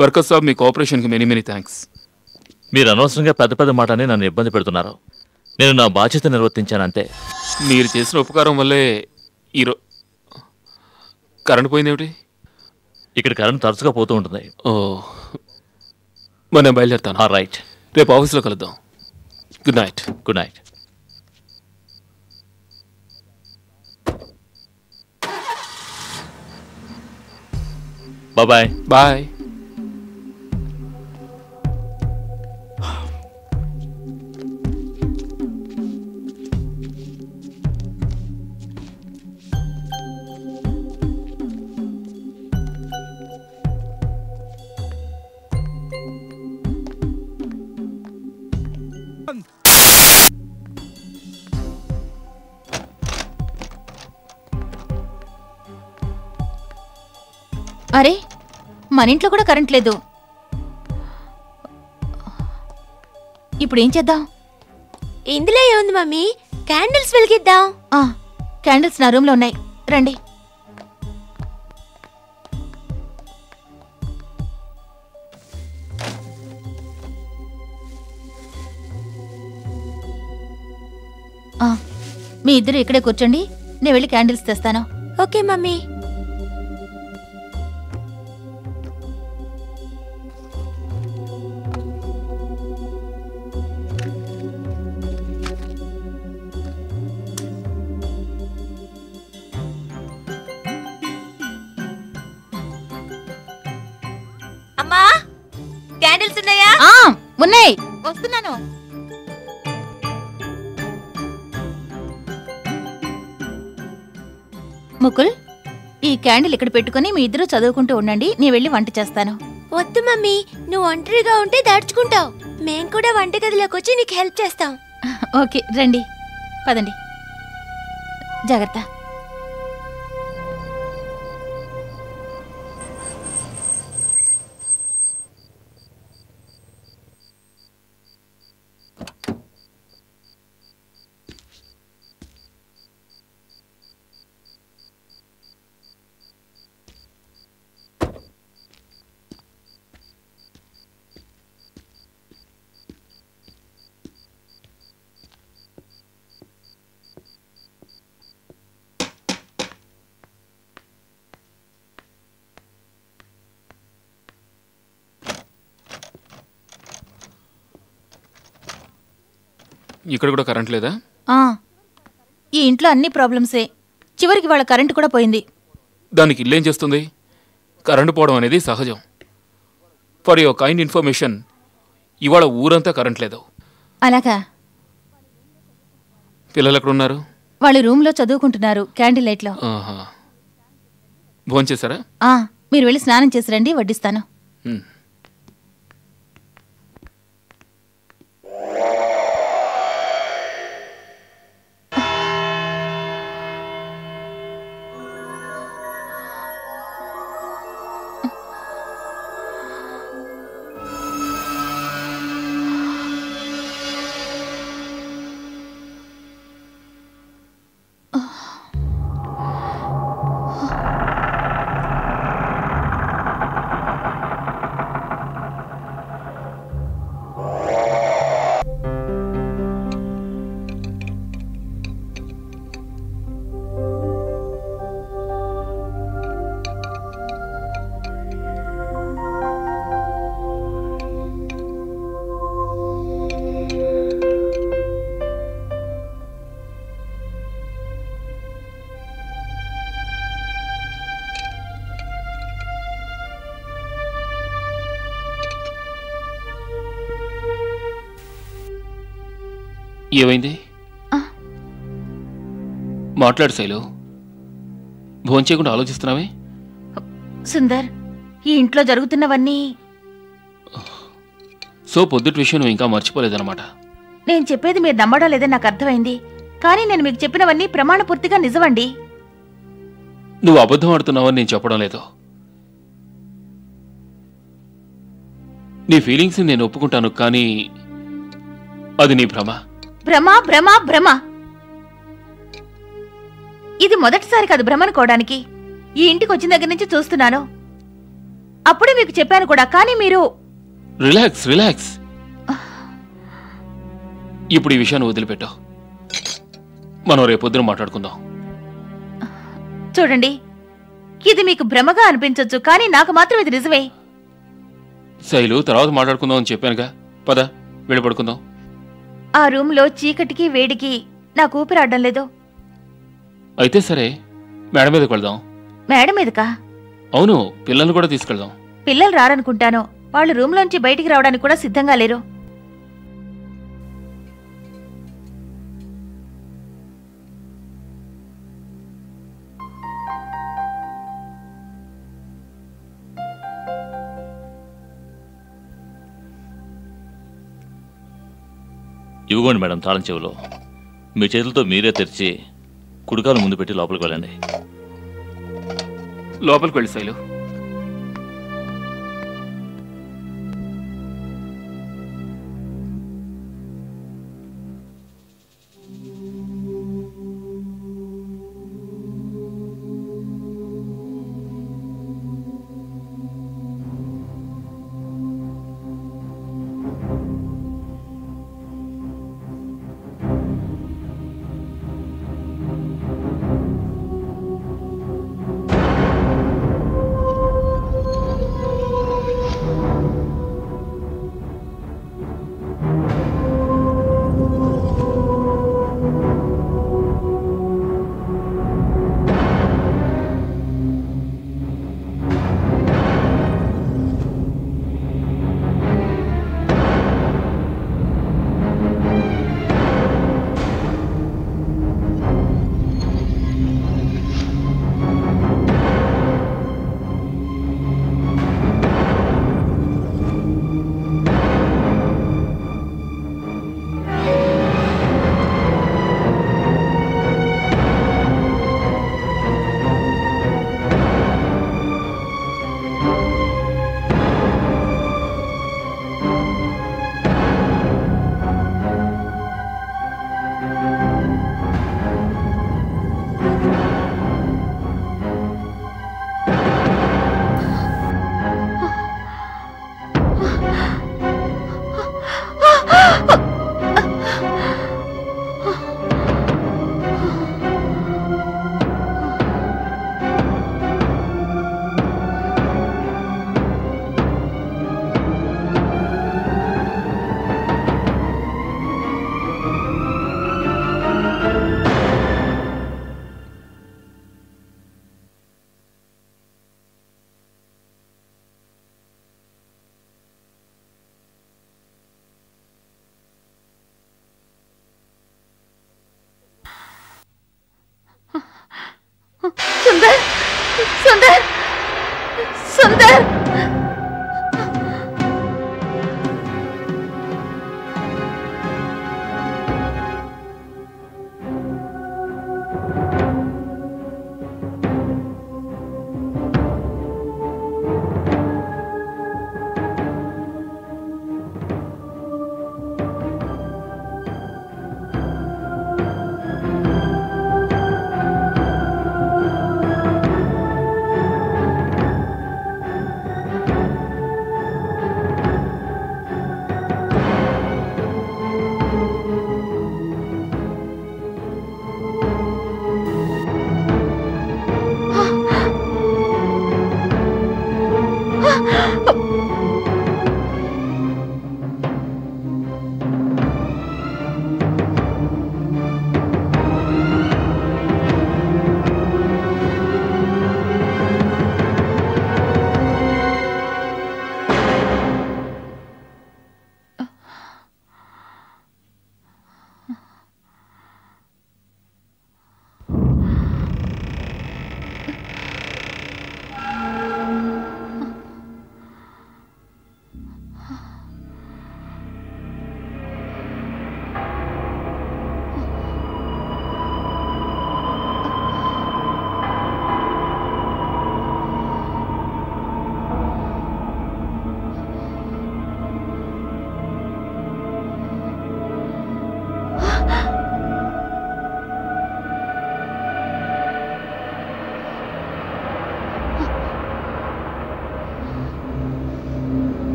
బర్కత్ సాబ్, మీ కోఆపరేషన్కి మెనీ మెనీ థ్యాంక్స్. మీరు అనవసరంగా పెద్ద పెద్ద మాటని నన్ను ఇబ్బంది పెడుతున్నారు. నేను నా బాధ్యత నిర్వర్తించానంతే. మీరు చేసిన ఉపకారం వల్లే కరెంట్ పోయిందేమిటి? ఇక్కడ కరెంట్ తరచుగా పోతూ ఉంటుంది. ఓ, మరి నేను బయలుదేరుతాను. రైట్, రేపు ఆఫీస్లో కలుద్దాం. Good night. Good night. Bye. Bye. అరే, మన ఇంట్లో కూడా కరెంట్ లేదు. ఇప్పుడు ఏం చేద్దాం? ఇందులో ఏముంది మమ్మీ, క్యాండిల్స్ వెలిగిద్దాం. క్యాండిల్స్ నా రూమ్లో ఉన్నాయి, రండి. మీ ఇద్దరు ఇక్కడే కూర్చోండి, నేను వెళ్ళి క్యాండిల్స్ తెస్తాను. Okay mummy. అమ్మా, క్యాండిల్స్ ఉన్నాయా? ఉన్నాయి, వస్తున్నాను. ముకుల్, ఈ క్యాండిల్ ఇక్కడ పెట్టుకుని మీ ఇద్దరు చదువుకుంటూ ఉండండి, నేను వెళ్ళి వంట చేస్తాను. వద్దు మమ్మీ, నువ్వు ఒంటరిగా ఉంటే దాచుకుంటావు. మేం కూడా వంటగదిలోకి వచ్చి నీకు హెల్ప్ చేస్తాం. ఓకే, రండి, పదండి. జాగ్రత్త. ఇక్కడ కూడా కరెంట్ లేదా? ఈ ఇంట్లో అన్ని ప్రాబ్లమ్సే. చివరికి వాళ్ళ కరెంటు కూడా పోయింది. దానికి ఇల్లేం చేస్తుంది? కరెంటు పోవడం అనేది సహజం. ఫర్ యువర్ కైండ్ ఇన్ఫర్మేషన్, ఇవాళ ఊరంతా కరెంట్ లేదు. అలాగా? పిల్లలు ఎక్కడున్నారు? వాళ్ళు రూమ్లో చదువుకుంటున్నారు, క్యాండిల్ లైట్లో. భోంచేశారా? మీరు వెళ్ళి స్నానం చేసి రండి, వడ్డిస్తాను. ఏమైంది? మాట్లాడు శైలు. భోంచేయకుండా ఆలోచిస్తున్నావే? సుందర్, ఈ ఇంట్లో జరుగుతున్నవన్నీ సో పొద్దుటి విషయం నువ్వు ఇంకా మర్చిపోలేదన్నమాట. నేను చెప్పేది మీరు నమ్మడం లేదని నాకు అర్థమైంది. కానీ నేను మీకు చెప్పినవన్నీ ప్రమాణపూర్తిగా నిజమండి. నువ్వు అబద్ధం ఆడుతున్నావని నేను చెప్పడం లేదు. నీ ఫీలింగ్స్ నేను ఒప్పుకుంటాను, కానీ అది నీ భ్రమ. భ్రమ భ్రమ భ్రమ. ఇది మొదటిసారి కాదు భ్రమనుకోవడానికి. ఈ ఇంటికి వచ్చిన దగ్గర నుంచి చూస్తున్నాను. అప్పుడే మీకు చెప్పాను కూడా, కానీ మీరు... రిలాక్స్ రిలాక్స్. ఇప్పుడు ఈ విషయాన్ని వదిలిపెట్టు. మనం రేపొద్దున మాట్లాడుకుందాం. చూడండి, ఇది మీకు భ్రమగా అనిపించొచ్చు, కానీ నాకు మాత్రం ఇది నిజమే. శైలు, తర్వాత మాట్లాడుకుందాం అని చెప్పానుగా. పద, వెళ్ళి పడుకుందాం. ఆ రూమ్లో చీకటికి వేడికి నాకు ఊపిరాడడం లేదు. అయితే సరే, మేడ మీదకి వెళ్దాం. మేడ మీదకా? అవును, పిల్లల్ని కూడా తీసుకెళ్దాం. పిల్లలు రారనుకుంటాను. వాళ్ళు రూమ్లోంచి బయటికి రావడానికి కూడా సిద్ధంగా లేరు. ఇవ్వగోండి మేడం తాళం చెవులో. మీ చేతులతో మీరే తెరిచి కుడికాలు ముందు పెట్టి లోపలికి వెళ్ళండి. లోపలికి వెళ్ళి శైలు.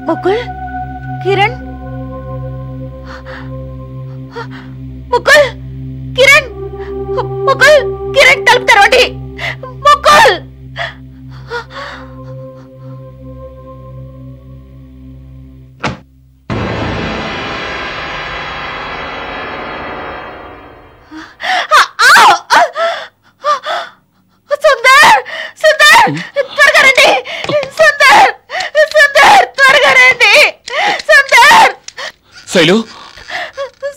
ముకుల్, కిరణ్, ముకుల్, కిరణ్, ముకుల్, కిరణ్ తలుపు తెరవండి. ముకుల్, సుందర్, సుందర్ త్వరగా రండి. సుందర్, సుందర్ త్వరగా రండి. సుందర్, శైలు,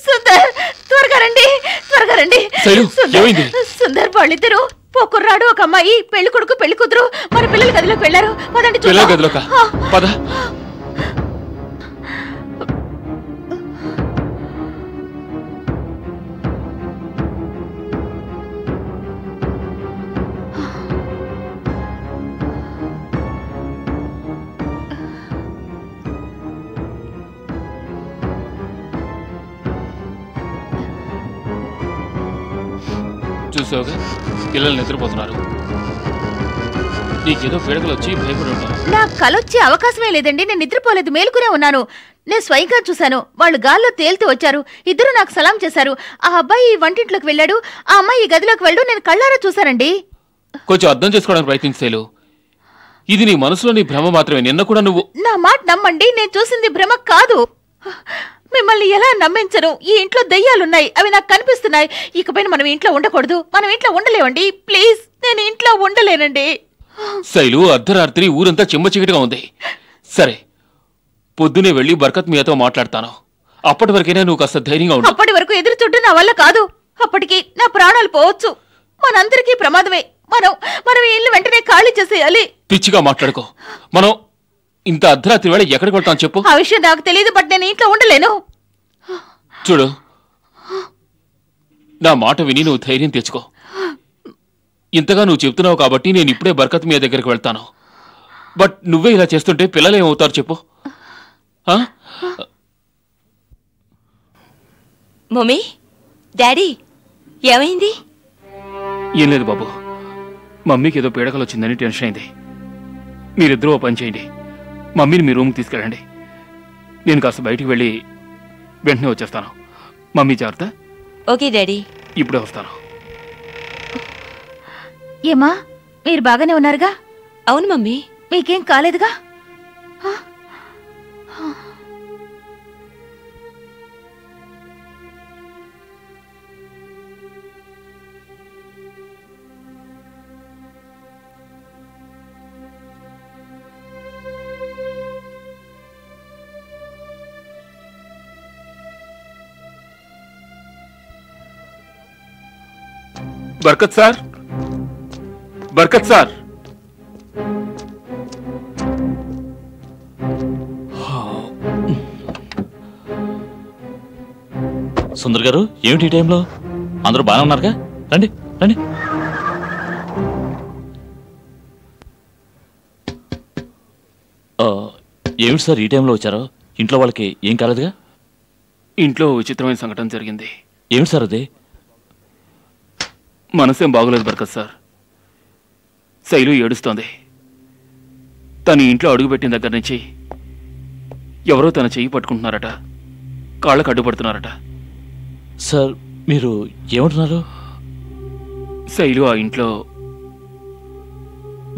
సుందర్ త్వరగా రండి, త్వరగా రండి. శైలు, సుందర్, ఏమైంది? సుందర్ వాళ్ళిద్దరు, ఓ కుర్రాడు ఒక అమ్మాయి, పెళ్లి కొడుకు పెళ్లి కూతురు మన పిల్లల గదిలోకి వెళ్ళారు. పదండి పిల్లల చూద్దాం. గదిలోక పద. చూసావుగా, పిల్లలు నిద్రపోతున్నారు. నీకేదో పీడకలు వచ్చి భయపడి ఉంటారు. నా కలొచ్చే అవకాశమే లేదండి. నేను నిద్రపోలేదు, మేలుకునే ఉన్నాను. నేను స్వయంగా చూశాను. వాళ్ళు గాల్లో తేలుతూ వచ్చారు. ఇద్దరు నాకు సలాం చేశారు. ఆ అబ్బాయి వంటింట్లోకి వెళ్ళాడు, ఆ అమ్మాయి గదిలోకి వెళ్ళడు. నేను కళ్ళారా చూశానండి. కొంచెం అర్థం చేసుకోవడానికి ప్రయత్నించేలు. ఇది నీ మనసులో నీ భ్రమ మాత్రమే. నిన్న కూడా నువ్వు నా మాట నమ్మండి, నేను చూసింది భ్రమ కాదు. మిమ్మల్ని ఎలా నమ్మించను? ఈ ఇంట్లో దెయ్యాలున్నాయి, అవి నాకు కనిపిస్తున్నాయి. ఇకపైన మనం ఇంట్లో ఉండకూడదు. మనం ఇంట్లో ఉండలేవండి. ప్లీజ్, నేను ఇంట్లో ఉండలేనండి. శైలు, అర్ధరాత్రి ఊరంతా చెమ్మ చీకటిగా ఉంది. సరే, పొద్దునే వెళ్ళి బర్కత్ మీతో మాట్లాడతాను. అప్పటి వరకైనా నువ్వు కాస్త ధైర్యంగా ఉండు. అప్పటి వరకు ఎదురు చూడడం నా వల్ల కాదు. అప్పటికి నా ప్రాణాలు పోవచ్చు. మనందరికీ ప్రమాదమే. మనం ఈ ఇల్లు వెంటనే ఖాళీ చేసేయాలి. పిచ్చిగా మాట్లాడుకో. మనం ఇంత అర్ధరాత్రి వేళ ఎక్కడికి వెళ్తాం చెప్పు. ఆ విషయం నాకు తెలియదు, బట్ నేను ఇంట్లో ఉండలేను. చూడు, నా మాట విని నువ్వు ధైర్యం తెచ్చుకో. ఇంతగా నువ్వు చెప్తున్నావు కాబట్టి నేను ఇప్పుడే బర్కత్ మీ దగ్గరికి వెళ్తాను. బట్ నువ్వే ఇలా చేస్తుంటే పిల్లలు ఏమవుతారు చెప్పు. మమ్మీ, డాడీ, ఏమైంది? ఏం లేదు బాబు, మమ్మీకి ఏదో పీడకలు వచ్చిందని టెన్షన్ అయింది. మీరిద్దరూ ఓ పని చేయండి, మమ్మీని మీ రూమ్కి తీసుకెళ్ళండి. నేను కాస్త బయటికి వెళ్ళి వెంటనే వచ్చేస్తాను. మమ్మీ జాగ్రత్త. Okay daddy. ఇప్పుడే వస్తాను. ఏమా, మీరు బాగానే ఉన్నారుగా? అవును మమ్మీ. మీకేం కాలేదుగా? Barkat sir, Barkat sir. సుందర్ గారు, ఏమిటి ఈ టైంలో? అందరూ బాగానే ఉన్నారుగా? రండి రండి. ఏమిటి సార్ ఈ టైంలో వచ్చారో? ఇంట్లో వాళ్ళకి ఏం కాలేదుగా? ఇంట్లో విచిత్రమైన సంఘటన జరిగింది. ఏమిటి సార్ అది? మనసేం బాగోలేదు బర్కత్ సార్. శైలు ఏడుస్తోంది. తను ఇంట్లో అడుగుపెట్టిన దగ్గర నుంచి ఎవరో తన చెయ్యి పట్టుకుంటున్నారట, కాళ్ళకు అడ్డుపడుతున్నారట. సార్, మీరు ఏమంటున్నారు? శైలు ఆ ఇంట్లో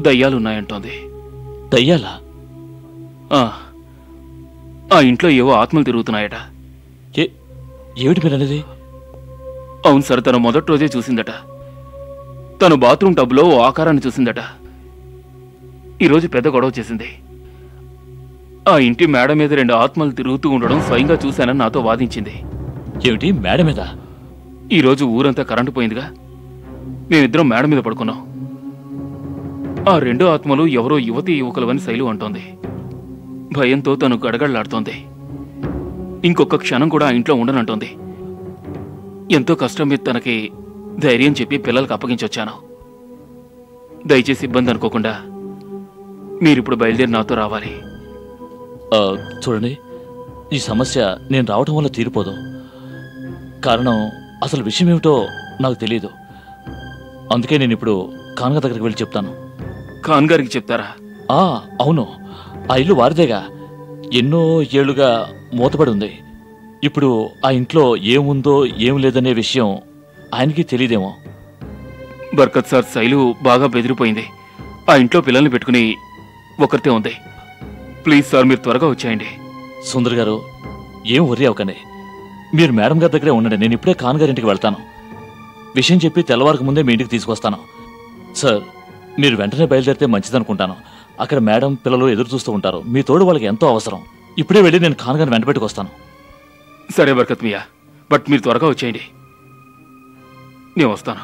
దయ్యాలున్నాయంటోంది. దయ్యాలా? ఆ ఇంట్లో ఏవో ఆత్మలు తిరుగుతున్నాయట. ఏమిటి మీరు అనేది? అవును సార్, తను మొదటి రోజే చూసిందట. తను బాత్రూమ్ టబ్లో ఓ ఆకారాన్ని చూసిందట. ఈరోజు పెద్ద గొడవ చేసింది. ఆ ఇంటి మేడ మీద 2 ఆత్మలు తిరుగుతూ ఉండడం స్వయంగా చూశానని నాతో వాదించింది. ఏమిటి, మేడ మీద? ఈరోజు ఊరంతా కరెంటు పోయిందిగా, మేమిద్దరం మేడ మీద పడుకున్నాం. ఆ 2 ఆత్మలు ఎవరో యువతి యువకులవని శైలు అంటోంది. భయంతో తను గడగడలాడుతోంది. ఇంకొక క్షణం కూడా ఆ ఇంట్లో ఉండనంటోంది. ఎంతో కష్టం మీద తనకి ధైర్యం చెప్పి పిల్లలకు అప్పగించొచ్చాను. దయచేసి ఇబ్బంది అనుకోకుండా మీరిప్పుడు బయలుదేరి నాతో రావాలి. చూడండి, ఈ సమస్య నేను రావటం వల్ల తీరిపోదు. కారణం అసలు విషయం ఏమిటో నాకు తెలియదు. అందుకే నేను ఇప్పుడు ఖాన్ గారి దగ్గరికి వెళ్ళి చెప్తాను. ఖాన్ గారికి చెప్తారా? అవును, ఆ ఇల్లు వారిదేగా. ఎన్నో ఏళ్లుగా మూతపడి ఉంది. ఇప్పుడు ఆ ఇంట్లో ఏముందో ఏం లేదనే విషయం ఆయనకి తెలియదేమో. బర్కత్ సార్, శైలు బాగా బెదిరిపోయింది. ఆ ఇంట్లో పిల్లల్ని పెట్టుకుని ఒకరితే ఉంది. ప్లీజ్ సార్, మీరు త్వరగా వచ్చేయండి. సుందర్ గారు, ఏం వర్రీ అవ్వకండి. మీరు మేడం గారి దగ్గరే ఉండండి. నేను ఇప్పుడే ఖాన్ గారింటికి వెళ్తాను. విషయం చెప్పి తెల్లవారికి ముందే మీ ఇంటికి తీసుకొస్తాను. సార్, మీరు వెంటనే బయలుదేరితే మంచిదనుకుంటాను. అక్కడ మేడం పిల్లలు ఎదురు చూస్తూ ఉంటారు. మీ తోడు వాళ్ళకి ఎంతో అవసరం. ఇప్పుడే వెళ్ళి నేను ఖాన్ గారిని వెంట పెట్టుకొస్తాను. సరే బర్కత్ మియా, బట్ మీరు త్వరగా వచ్చేయండి. నేను వస్తాను.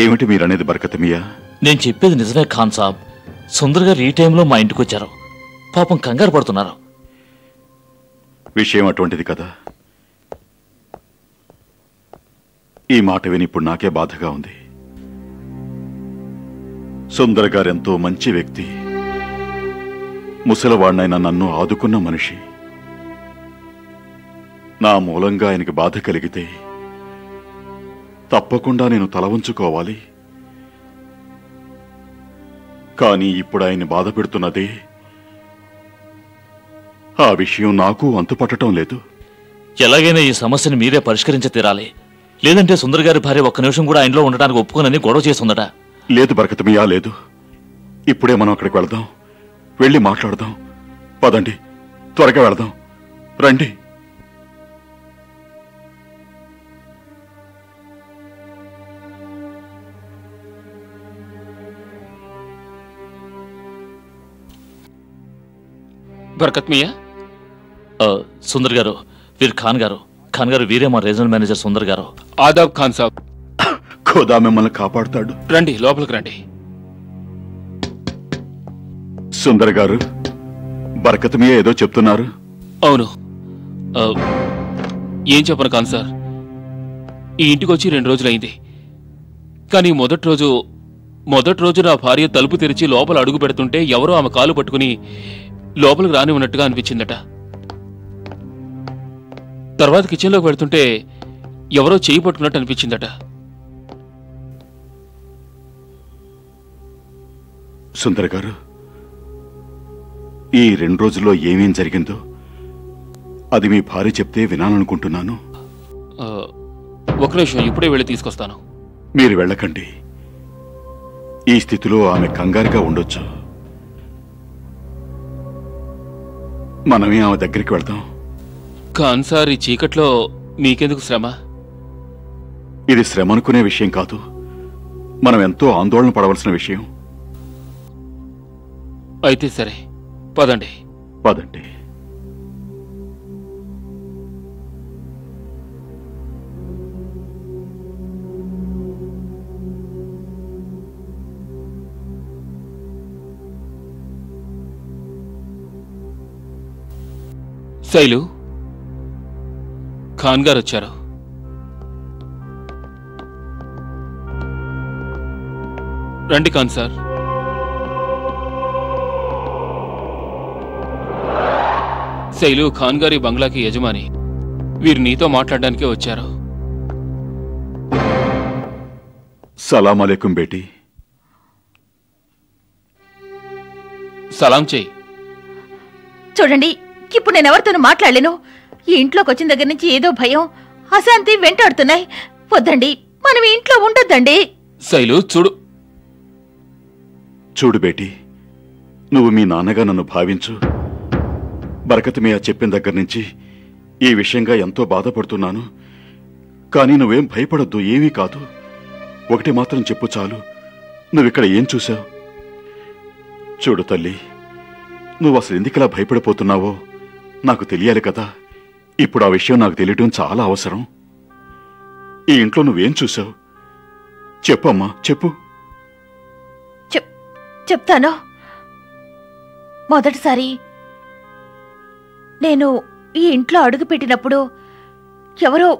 ఏమిటి మీరనేది బర్కత్ మియా? నేను చెప్పేది నిజమే ఖాన్ సాబ్. సుందర్ గారు ఈ టైంలో మా ఇంటికి వచ్చారు. పాపం కంగారు పడుతున్నారు. విషయం అటువంటిది కదా. ఈ మాట విని ఇప్పుడు నాకే బాధగా ఉంది. సుందర్ గారెంతో మంచి వ్యక్తి, ముసలివాణ్ణైనా నన్ను ఆదుకున్న మనిషి. నా మూలంగా ఆయనకి బాధ కలిగితే తప్పకుండా నేను తల ఉంచుకోవాలి. కానీ ఇప్పుడు ఆయన్ని బాధ పెడుతున్నదే ఆ విషయం నాకు అంతుపట్టడం లేదు. ఎలాగైనా ఈ సమస్యను మీరే పరిష్కరించ తీరాలి. లేదంటే సుందర్ గారి భార్య ఒక్క నిమిషం కూడా ఆయనలో ఉండడానికి ఒప్పుకోనని గొడవ చేస్తుందట. లేదు బర్కత్ మియా, లేదు. ఇప్పుడే మనం అక్కడికి వెళదాం, వెళ్ళి మాట్లాడదాం. పదండి, త్వరగా వెళదాం, రండి. బర్కత్ మియా, సుందర్ గారు, వీరు ఖాన్ గారు. ఖాన్ గారు, వీరే మా రీజనల్ మేనేజర్ సుందర్ గారు. ఆదాబ్ ఖాన్ సాబ్. ఖుదా మిమ్మల్ని కాపాడుతాడు. రండి, లోపలికి రండి. సుందర్ గారు, బర్కత్ మియా ఏదో చెప్తున్నారు. అవును, ఏం చెప్పను ఖాన్ సార్. ఈ ఇంటికి వచ్చి 2 రోజులైంది. కానీ మొదటి రోజు నా భార్య తలుపు తెరిచి లోపల అడుగు పెడుతుంటే ఎవరో ఆమె కాలు పట్టుకుని లోపలికి రాని ఉన్నట్టుగా అనిపించిందట. తర్వాత కిచెన్లోకి పెడుతుంటే ఎవరో చేయి పట్టుకున్నట్టు అనిపించిందట. సుందర్ గారు, ఈ 2 రోజుల్లో ఏమేం జరిగిందో అది మీ భార్య చెప్తే వినాలనుకుంటున్నాను. ఒక నిమిషం, ఇప్పుడే వెళ్ళి తీసుకొస్తాను. మీరు వెళ్ళకండి. ఈ స్థితిలో ఆమె కంగారుగా ఉండొచ్చు. మనమే ఆమె దగ్గరికి వెళ్దాం. ఖాన్ సార్, ఈ చీకట్లో మీకెందుకు శ్రమ? ఇది శ్రమ అనుకునే విషయం కాదు. మనం ఎంతో ఆందోళన పడవలసిన విషయం. అయితే సరే, పదండి. పదండి. శైలు, ఖాన్ గారు వచ్చారు. రండి ఖాన్ సార్. శైలు ఖాన్ గారి బంగ్లాకి యజమాని. వీరు నీతో మాట్లాడడానికే వచ్చారు. సలాం అలైకుం బేటీ. సలాం చెయ్యి. చూడండి, ఇప్పుడు నేను ఎవరితోనూ మాట్లాడలేను. ఈ ఇంట్లోకి వచ్చిన దగ్గర నుంచి ఏదో భయం, అశాంతి వెంటాడుతున్నాయి. వద్దండి, మనం ఈ ఇంట్లో ఉండొద్దండి. శైలు, చూడు బేటీ, నువ్వు మీ నాన్నగా నన్ను భావించు. బరకత్ మియా చెప్పిన దగ్గర నుంచి ఈ విషయంగా ఎంతో బాధపడుతున్నాను. కానీ నువ్వేం భయపడొద్దు, ఏమీ కాదు. ఒకటి మాత్రం చెప్పు చాలు, నువ్విక్కడ ఏం చూశావు? చూడు తల్లి, నువ్వు అసలు ఎందుకలా భయపడిపోతున్నావో నాకు తెలియాలి కదా. ఇప్పుడు ఆ విషయం నాకు తెలియటం చాలా అవసరం. ఈ ఇంట్లో నువ్వేం చూశావు? చెప్పమ్మా, చెప్పు. చెప్తాను. మొదటిసారి నేను ఈ ఇంట్లో అడుగుపెట్టినప్పుడు ఎవరో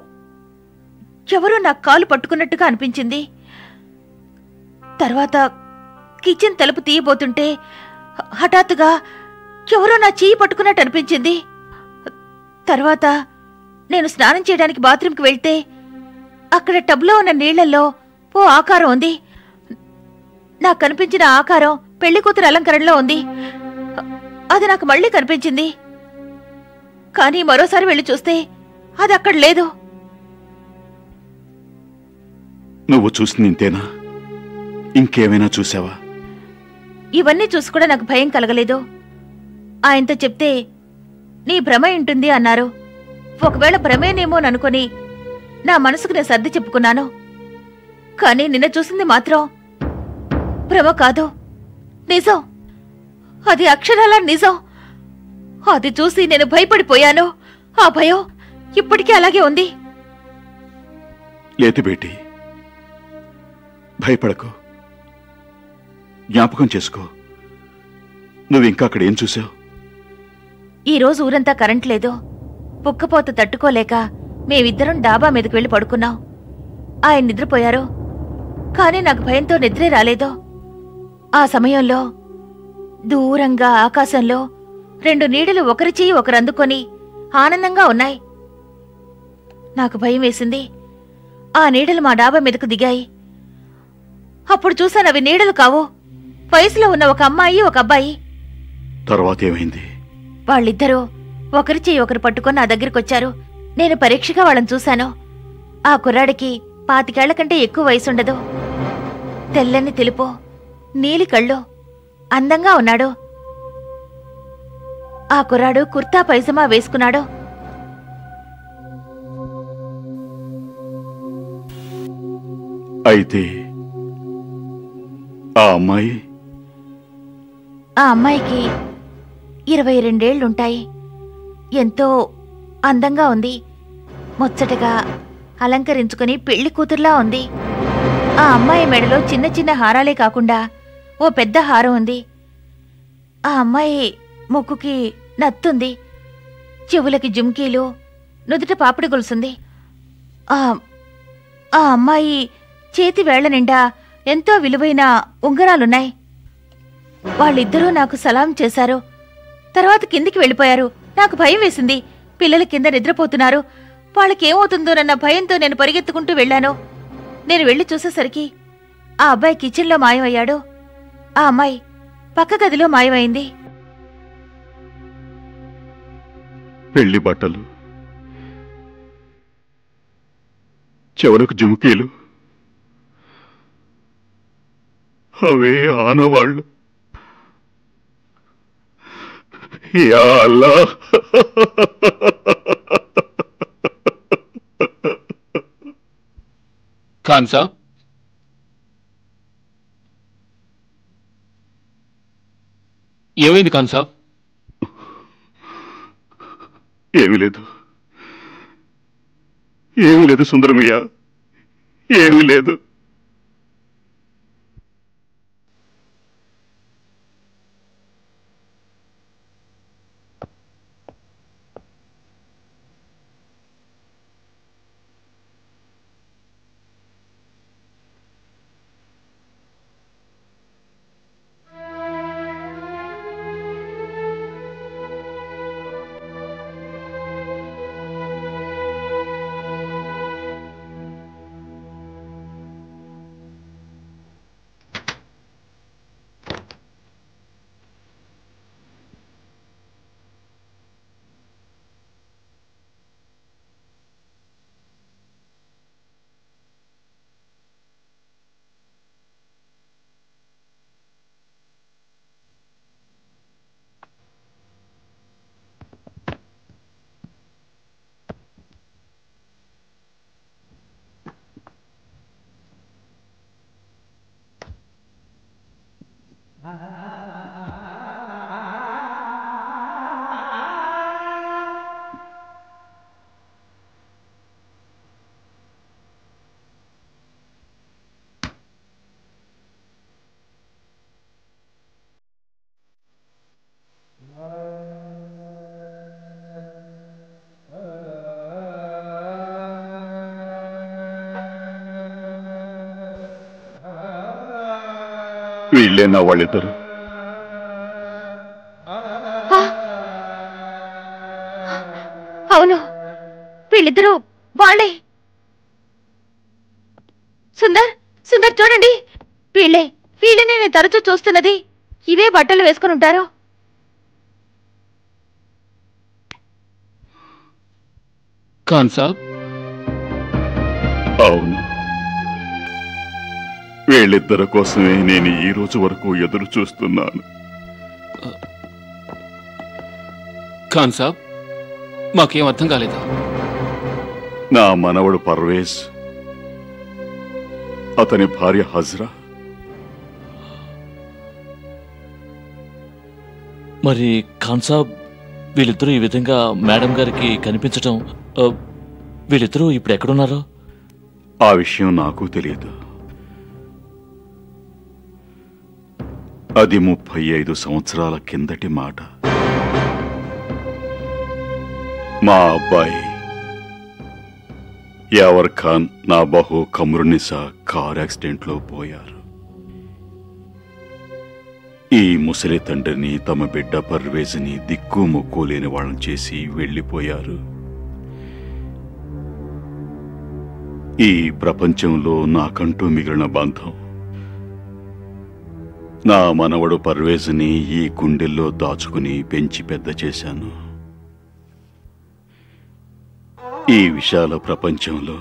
నా కాలు పట్టుకున్నట్టుగా అనిపించింది. తర్వాత కిచెన్ తలుపు తీయబోతుంటే హఠాత్తుగా ఎవరో నా చెయ్యి పట్టుకున్నట్టు అనిపించింది. తర్వాత నేను స్నానం చేయడానికి బాత్రూంకి వెళ్తే అక్కడ టబ్లో ఉన్న నీళ్లలో ఓ ఆకారం ఉంది. నాకు కనిపించిన ఆకారం పెళ్లి కూతురు అలంకరణలో ఉంది. అది నాకు మళ్ళీ కనిపించింది. కానీ మరోసారి వెళ్ళి చూస్తే అది అక్కడ లేదు. నువ్వు చూసింది ఇంతేనా? ఇంకేమైనా చూసావా? ఇవన్నీ చూసి కూడా నాకు భయం కలగలేదు. ఆయనతో చెప్తే నీ భ్రమ ఉంటుంది అన్నారు. ఒకవేళ భ్రమేనేమోననుకొని నా మనసుకు నేను సర్ది చెప్పుకున్నాను. కానీ నిన్న చూసింది మాత్రం భ్రమ కాదు, నిజం. అది అక్షరాల నిజం. అది చూసి నేను భయపడిపోయాను. ఆ భయం ఇప్పటికీ అలాగే ఉంది. లేదు బేటీ, భయపడకు. జ్ఞాపకం చేసుకో, నువ్వింకా అక్కడ ఏం చూసావు? ఈరోజు ఊరంతా కరెంట్ లేదు. పుక్కపోత తట్టుకోలేక మేమిద్దరం డాబా మీదకి వెళ్లి పడుకున్నాం. ఆయన నిద్రపోయారు. కానీ నాకు భయంతో నిద్రే రాలేదు. ఆ సమయంలో దూరంగా ఆకాశంలో 2 నీడలు ఒకరి చెయ్యి ఒకరు అందుకొని ఆనందంగా ఉన్నాయి. నాకు భయం వేసింది. ఆ నీడలు మా డాబా మీదకు దిగాయి. అప్పుడు చూశాను అవి నీడలు కావు, వయసులో ఉన్న ఒక అమ్మాయి ఒక అబ్బాయి. తర్వాత ఏమైంది? వాళ్ళిద్దరూ ఒకరి చెయ్యి ఒకరు పట్టుకొని నా దగ్గరికొచ్చారు. నేను పరీక్షగా వాళ్ళని చూశాను. ఆ కుర్రాడికి 25 ఏళ్ల కంటే ఎక్కువ వయసుండదు. తెల్లని తెలుపు, నీలి కళ్ళు, అందంగా ఉన్నాడు. ఆ కుర్రాడు కుర్తా పైజమా వేసుకున్నాడు. అయితే ఆ అమ్మాయికి 22 ఏళ్లుంటాయి. ఎంతో అందంగా ఉంది. ముచ్చటగా అలంకరించుకుని పెళ్లి కూతుర్లా ఉంది. ఆ అమ్మాయి మెడలో చిన్న చిన్న హారాలే కాకుండా ఓ పెద్ద హారం ఉంది. ఆ అమ్మాయి ముక్కుకి నత్తుంది, చెవులకి జుమ్కీలు, నుదుట పాపిడి గొలుసుంది. ఆ అమ్మాయి చేతి వేళ్ల నిండా ఎంతో విలువైన ఉంగరాలున్నాయి. వాళ్ళిద్దరూ నాకు సలాం చేశారు. తర్వాత కిందికి వెళ్ళిపోయారు. నాకు భయం వేసింది. పిల్లలు కింద నిద్రపోతున్నారు. వాళ్ళకేమవుతుందోనన్న భయంతో నేను పరిగెత్తుకుంటూ వెళ్ళాను. నేను వెళ్లి చూసేసరికి ఆ అబ్బాయి కిచెన్లో మాయమయ్యాడు. ఆ అమ్మాయి పక్క గదిలో మాయమైంది. పెళ్లి బట్టలు, చెవులకు జుముకీలు, అవే ఆనవాళ్ళు. యా అల్లాహ్. ఖాన్ సాబ్, ఏమైంది ఖాన్ సాబ్? ఏమీ లేదు, ఏమీ లేదు సుందరమయ్య, ఏమీ లేదు. వీళ్ళేనా వాళ్ళిద్దరు? అవును, వీళ్ళిద్దరే. వీళ్ళిద్దరూ వాళ్ళే. సుందర్, సుందర్ చూడండి, వీళ్ళే నేను తరచూ చూస్తున్నది. ఇవే బట్టలు వేసుకుని ఉంటారు. ఖాన్ సాబ్, అవును, వీళ్ళిద్దరి కోసమే నేను ఈ రోజు వరకు ఎదురు చూస్తున్నాను. ఖాన్ సాబ్, మాకేం అర్థం కాలేదు. నా మనవడు పర్వేజ్, అతని భార్య హజ్రా. మరి ఖాన్ సాబ్, వీళ్ళిద్దరూ ఈ విధంగా మేడం గారికి కనిపించటం, వీళ్ళిద్దరూ ఇప్పుడు ఎక్కడున్నారు? ఆ విషయం నాకు తెలియదు. అది 35 సంవత్సరాల కిందటి మాట. మా అబ్బాయి యావర్ ఖాన్, నా బహు కమరునిసా కార్ యాక్సిడెంట్లో పోయారు. ఈ ముసలి తండ్రిని, తమ బిడ్డ పర్వేజ్ని దిక్కు మొక్కు లేని వాళ్ళని చేసి వెళ్ళిపోయారు. ఈ ప్రపంచంలో నాకంటూ మిగిలిన బంధం నా మనవడు పర్వేజ్ని ఈ గుండెల్లో దాచుకుని పెంచి పెద్ద చేశాను. ఈ విశాల ప్రపంచంలో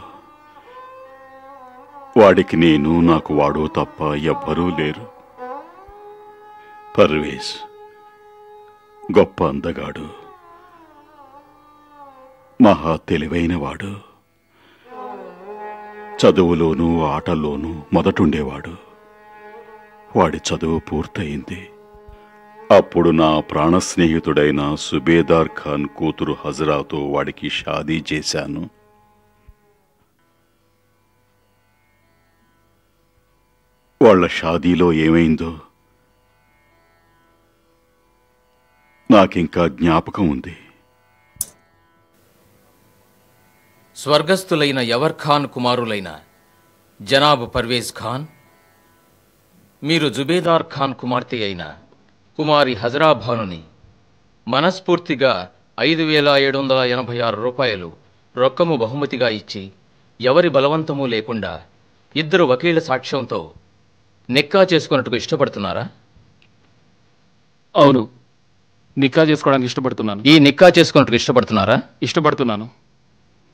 వాడికి నేను, నాకు వాడు తప్ప ఎవ్వరూ లేరు. పర్వేజ్ గొప్ప అందగాడు, మహా తెలివైనవాడు, చదువులోనూ ఆటల్లోనూ మొదటుండేవాడు. వాడి చదువు పూర్తయింది. అప్పుడు నా ప్రాణ స్నేహితుడైన సుబేదార్ ఖాన్ కూతురు హజ్రాతో వాడికి షాదీ చేశాను. వాళ్ళ షాదీలో ఏమైందో నాకింకా జ్ఞాపకం ఉంది. స్వర్గస్థులైన యవర్ ఖాన్ కుమారులైన జనాబ్ పర్వేజ్ ఖాన్, మీరు జుబేదార్ ఖాన్ కుమార్తె అయిన కుమారి హజరా భానుని మనస్ఫూర్తిగా 5,786 రూపాయలు రొక్కము బహుమతిగా ఇచ్చి, ఎవరి బలవంతమూ లేకుండా ఇద్దరు వకీళ్ల సాక్ష్యంతో నిక్కా చేసుకున్నట్టుకు ఇష్టపడుతున్నారా? అవును, నిక్కా చేసుకోవడానికి ఇష్టపడుతున్నాను. ఈ నిక్కా చేసుకున్నట్టుకు ఇష్టపడుతున్నారా? ఇష్టపడుతున్నాను.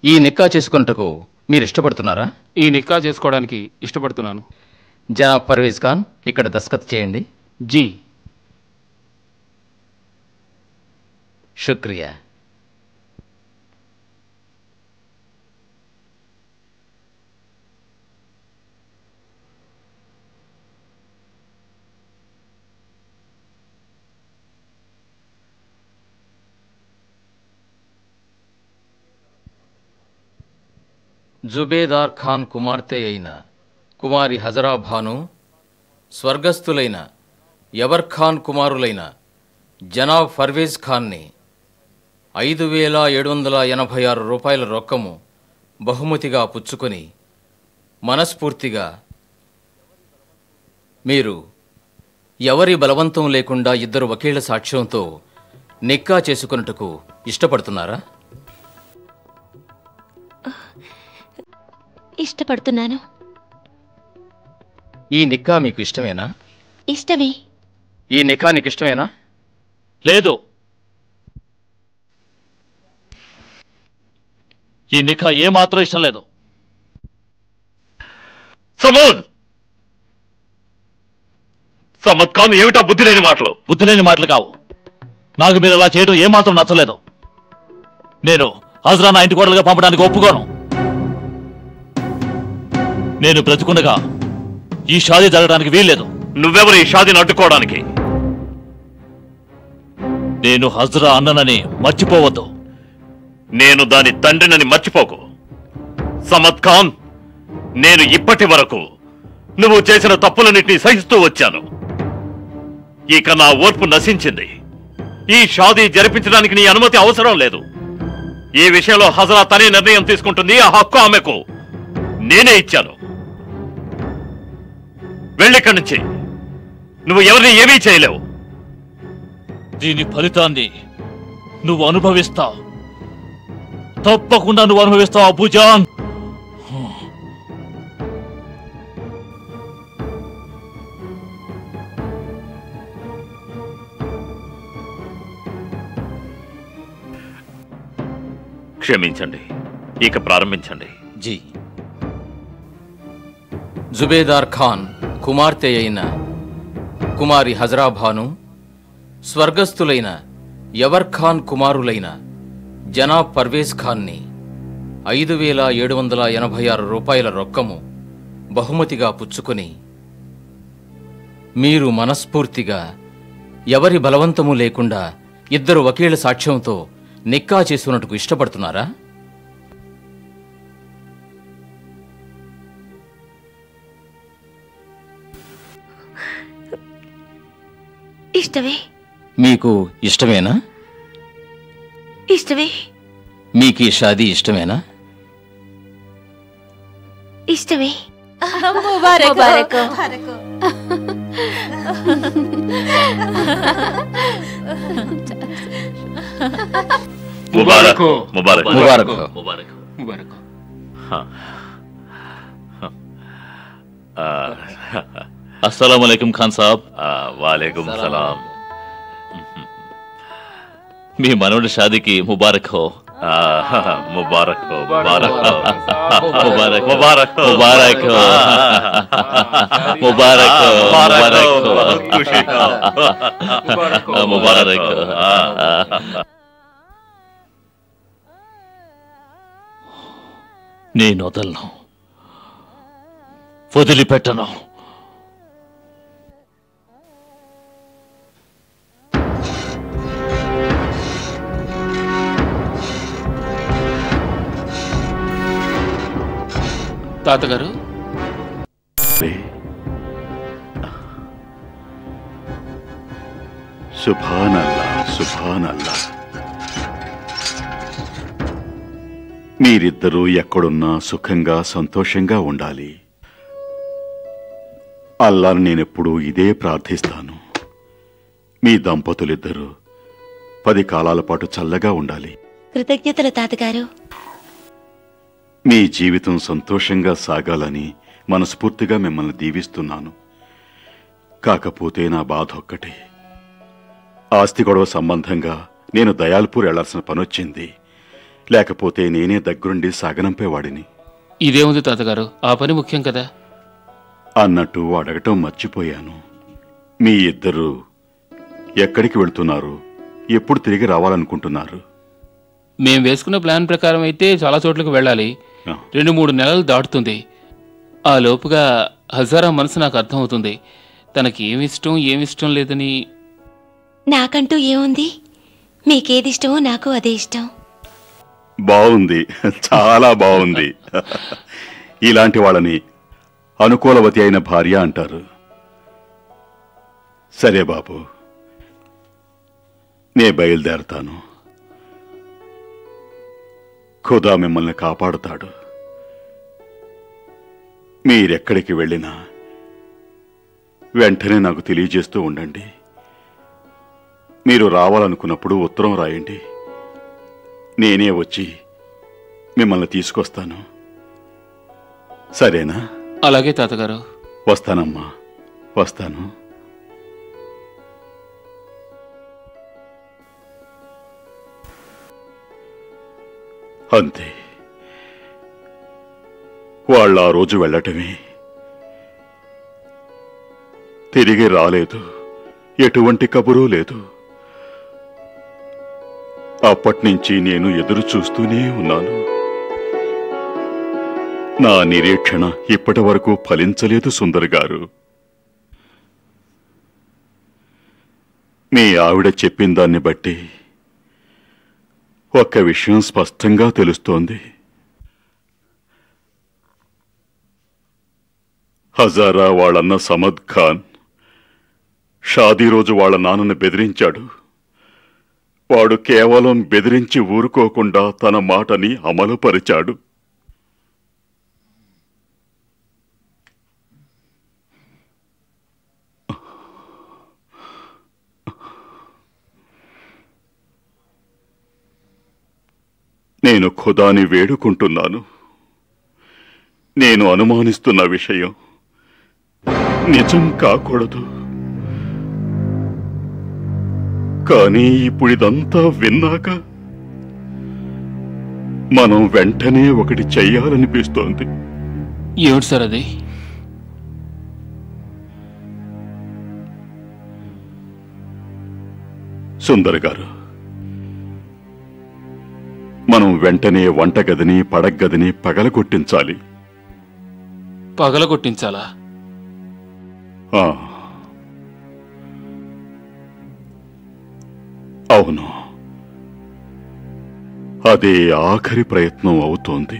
ఈ నిక్కా చేసుకున్నట్టుకు మీరు ఇష్టపడుతున్నారా? ఈ నిక్కా చేసుకోవడానికి ఇష్టపడుతున్నాను. జనాబ్ పర్వేజ్ ఖాన్, ఇక్కడ దస్ఖత్ చేయండి. జీ. శుక్రియా. జుబేదార్ ఖాన్ కుమార్తె అయిన కుమారి హజరా భాను, స్వర్గస్థులైన యవర్ ఖాన్ కుమారులైన జనాబ్ పర్వేజ్ ఖాన్ని 5,786 రూపాయల రొక్కము బహుమతిగా పుచ్చుకొని మనస్ఫూర్తిగా మీరు ఎవరి బలవంతం లేకుండా ఇద్దరు వకీళ్ల సాక్ష్యంతో నిక్కా చేసుకున్నట్టుకు ఇష్టపడుతున్నారా? ఇష్టపడుతున్నాను. ఈ నిక్కా మీకు ఇష్టమేనా? ఇష్టమే. ఈ నిక్కా నీకు ఇష్టమేనా? లేదు, ఈ నిఖా ఏమాత్రం ఇష్టం లేదు. సమద్ ఖాన్, ఏమిటా బుద్ధి లేని మాటలు? బుద్ధి లేని మాటలు కావు. నాకు మీరు అలా చేయడం ఏమాత్రం నచ్చలేదు. నేను హజ్రా నా ఇంటి కోడలుగా పంపడానికి ఒప్పుకోను. నేను బ్రతికుండగా ఈ షాదీ జరగడానికి వీల్లేదు. నువ్వెవరు ఈ షాదీని అడ్డుకోవడానికి? నేను హజ్రా అన్ననని మర్చిపోవద్దు. నేను దాని తండ్రినని మర్చిపోకు. సమద్ ఖాన్, నేను ఇప్పటి వరకు నువ్వు చేసిన తప్పులన్నింటినీ సహిస్తూ వచ్చాను. ఇక నా ఓర్పు నశించింది. ఈ షాదీ జరిపించడానికి నీ అనుమతి అవసరం లేదు. ఈ విషయంలో హజరా తనే నిర్ణయం తీసుకుంటుంది. ఆ హక్కు ఆమెకు నేనే ఇచ్చాను. వెళ్ళిక్కడి నుంచి. నువ్వు ఎవరిని ఏమీ చేయలేవు. దీని ఫలితాన్ని నువ్వు అనుభవిస్తావు. తప్పకుండా నువ్వు అనుభవిస్తావు అబూజాన్. క్షమించండి, ఇక ప్రారంభించండి. జీ. జుబేదార్ ఖాన్ కుమార్తె అయిన కుమారి హజరాభాను, స్వర్గస్థులైన యవర్ ఖాన్ కుమారులైన జనాబ్ పర్వేజ్ ఖాన్ని 5,786 రూపాయల రొక్కము బహుమతిగా పుచ్చుకొని మీరు మనస్ఫూర్తిగా ఎవరి బలవంతము లేకుండా ఇద్దరు వకీళ్ల సాక్ష్యంతో నిక్కా చేసుకున్నట్టుకు ఇష్టపడుతున్నారా? ఇష్టమే. మీకు ఇష్టమేనా? ఇష్టమే. మీకు ఈ షాదీ ఇష్టమేనా? ఇష్టమే. ముబారక్. ముబారక్ ముబారక్ ముబారక్. ముబారక్. ముబారక్. అస్సలాము అలైకుం ఖాన్ సాబ్. వాలేకుం సలాం. మీ మనవడి షాదీకి ముబారక్ హో. ముబారక్ హో, ముబారక్ హో. ముబారక్ ముబారక్ హో. ముబారక్ హో. ముబారక్ హో. ముబారక్ హో. ముబారక్ హో. ఖుషీ హో. ముబారక్ హో. నేను వదలను, వదిలిపెట్టను. తాతగారు, సుభానల్లా, సుభానల్లా. మీరిద్దరూ ఎక్కడున్నా సుఖంగా సంతోషంగా ఉండాలి. అల్లాను నేనెప్పుడూ ఇదే ప్రార్థిస్తాను. మీ దంపతులిద్దరూ 10 కాలాల పాటు చల్లగా ఉండాలి. కృతజ్ఞతలు తాతగారు. మీ జీవితం సంతోషంగా సాగాలని మనస్ఫూర్తిగా మిమ్మల్ని దీవిస్తున్నాను. కాకపోతే నా బాధ ఒక్కటే, ఆస్తి గొడవ సంబంధంగా నేను దయాల్పూర్ వెళ్లాల్సిన పనొచ్చింది. లేకపోతే నేనే దగ్గరుండి సాగనంపేవాడిని. ఇదేముంది తాతగారు, ఆ పని ముఖ్యం కదా. అన్నట్టు అడగటం మర్చిపోయాను. మీ ఇద్దరూ ఎక్కడికి వెళ్తున్నారు? ఎప్పుడు తిరిగి రావాలనుకుంటున్నారు? మేం వేసుకున్న ప్లాన్ ప్రకారం అయితే చాలా చోట్లకు వెళ్ళాలి. ఆ. 2-3 నెలలు దాటుతుంది. ఆ లోపుగా హజారా మనసు నాకు అర్థమవుతుంది. తనకి ఏమిష్టం లేదని. నాకంటూ ఏముంది? మీకేదిష్టమో నాకు అదే ఇష్టం. బావుంది, చాలా బావుంది. ఇలాంటి వాళ్ళని అనుకూలవతి అయిన భార్య అంటారు. సరే బాబు, నే బయలుదేరతాను. ఖుదా మిమ్మల్ని కాపాడుతాడు. మీరెక్కడికి వెళ్ళినా వెంటనే నాకు తెలియజేస్తూ ఉండండి. మీరు రావాలనుకున్నప్పుడు ఉత్తరం రాయండి. నేనే వచ్చి మిమ్మల్ని తీసుకొస్తాను. సరేనా? అలాగే తాతగారు. వస్తానమ్మా, వస్తాను. అంతే, వాళ్ళు ఆ రోజు వెళ్ళటమే. తిరిగి రాలేదు. ఎటువంటి కబురు లేదు. అప్పట్నుంచి నేను ఎదురు చూస్తూనే ఉన్నాను. నా నిరీక్షణ ఇప్పటి వరకు ఫలించలేదు సుందర్ గారు. మీ ఆవిడ చెప్పిన దాన్ని బట్టి ఒక్క విషయం స్పష్టంగా తెలుస్తోంది. హజారా వాళ్ళన్న సమద్ ఖాన్ షాదీ రోజు వాళ్ళ నాన్నను బెదిరించాడు. వాడు కేవలం బెదిరించి ఊరుకోకుండా తన మాటని అమలుపరిచాడు. నేను ఖుదాని వేడుకుంటున్నాను. నేను అనుమానిస్తున్న విషయం నిజం కాకూడదు. కానీ ఇప్పుడిదంతా విన్నాక మనం వెంటనే ఒకటి చెయ్యాలనిపిస్తోంది. ఏమిటి సార్ అది? సుందర్ గారు, మనం వెంటనే వంటగదిని పడగదిని పగలగొట్టించాలి. పగలగొట్టించాలా? ఆ, అవును, అదే ఆఖరి ప్రయత్నం అవుతోంది.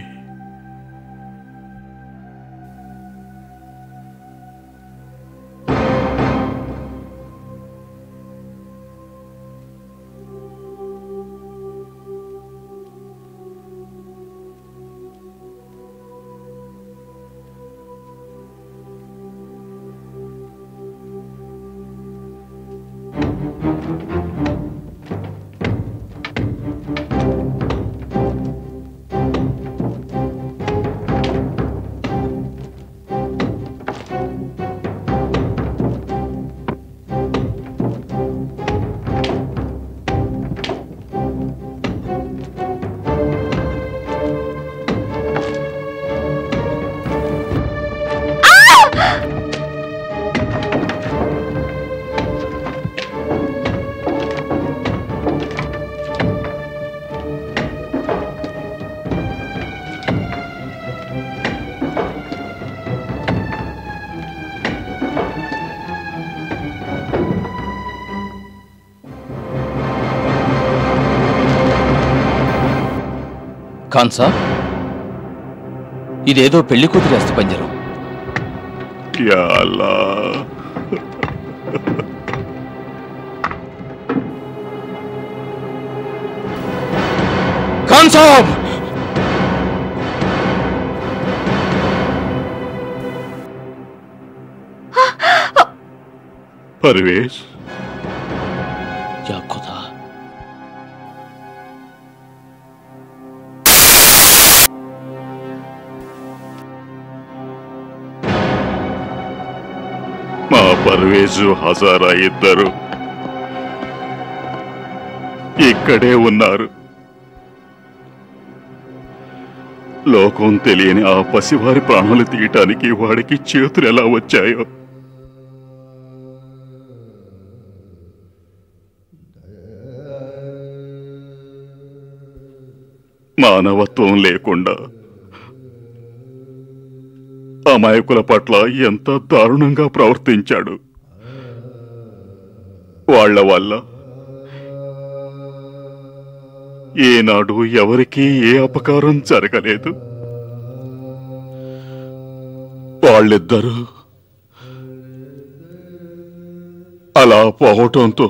ఖాన్ సాబ్, ఇదేదో పెళ్లి కూతురి అస్థిపంజరం. యా అల్లా, ఖాన్ సాబ్! పర్వేజ్, యా ఖుదా. మా పర్వేజు హజారా ఇద్దరు ఇక్కడే ఉన్నారు. లోకం తెలియని ఆ పసివారి ప్రాణాలు తీయటానికి వాడికి చేతులు ఎలా వచ్చాయో. మానవత్వం లేకుండా అమాయకుల పట్ల ఎంత దారుణంగా ప్రవర్తించాడు. వాళ్ల వల్ల ఏనాడు ఎవరికీ ఏ అపకారం జరగలేదు. వాళ్ళిద్దరూ అలా పోవటంతో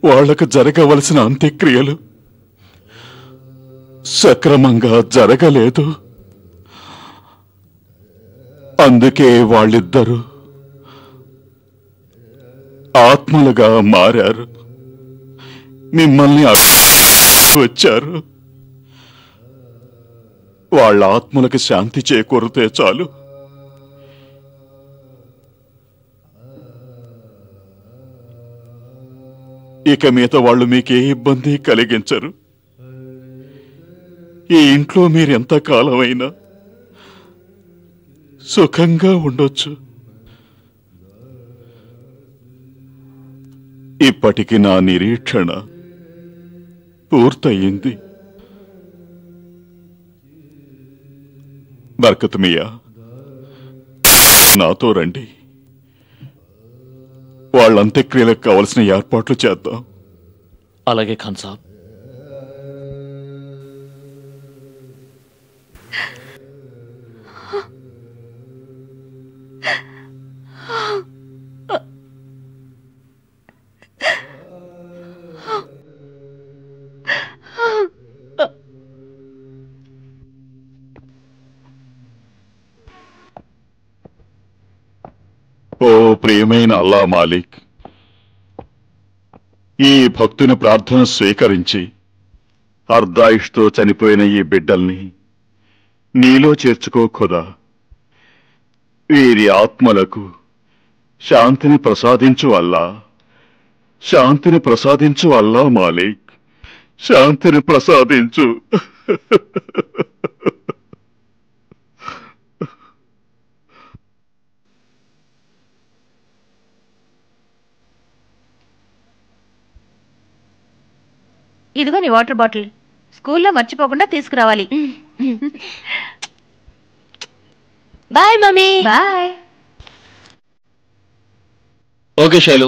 వాళ్లకు జరగవలసిన అంత్యక్రియలు సక్రమంగా జరగలేదు. అందుకే వాళ్ళిద్దరూ ఆత్మలుగా మారారు, మిమ్మల్ని వచ్చారు. వాళ్ళ ఆత్మలకు శాంతి చేకూరితే చాలు. ఇక మీద వాళ్ళు మీకే ఇబ్బంది కలిగించరు. ఈ ఇంట్లో మీరెంత కాలమైనా సుఖంగా ఉండొచ్చు. ఇప్పటికి నా నిరీక్షణ పూర్తయింది. బర్కత్ మియా, నాతో రండి. వాళ్ళ అంత్యక్రియలకు కావలసిన ఏర్పాట్లు చేద్దాం. అలాగే ఖాన్ సాబ్. ఓ ప్రియమైన అల్లా మాలిక్, ఈ భక్తుని ప్రార్థన స్వీకరించి అర్ధాయుష్తో చనిపోయిన ఈ బిడ్డల్ని నీలో చేర్చుకో ఖుదా. వీరి ఆత్మలకు శాంతిని ప్రసాదించు అల్లా, శాంతిని ప్రసాదించు అల్లా మాలిక్, శాంతిని ప్రసాదించు. ఇదిగో నీ వాటర్ బాటిల్, స్కూల్లో మర్చిపోకుండా తీసుకురావాలి. Bye mummy. Bye. Okay Shailu,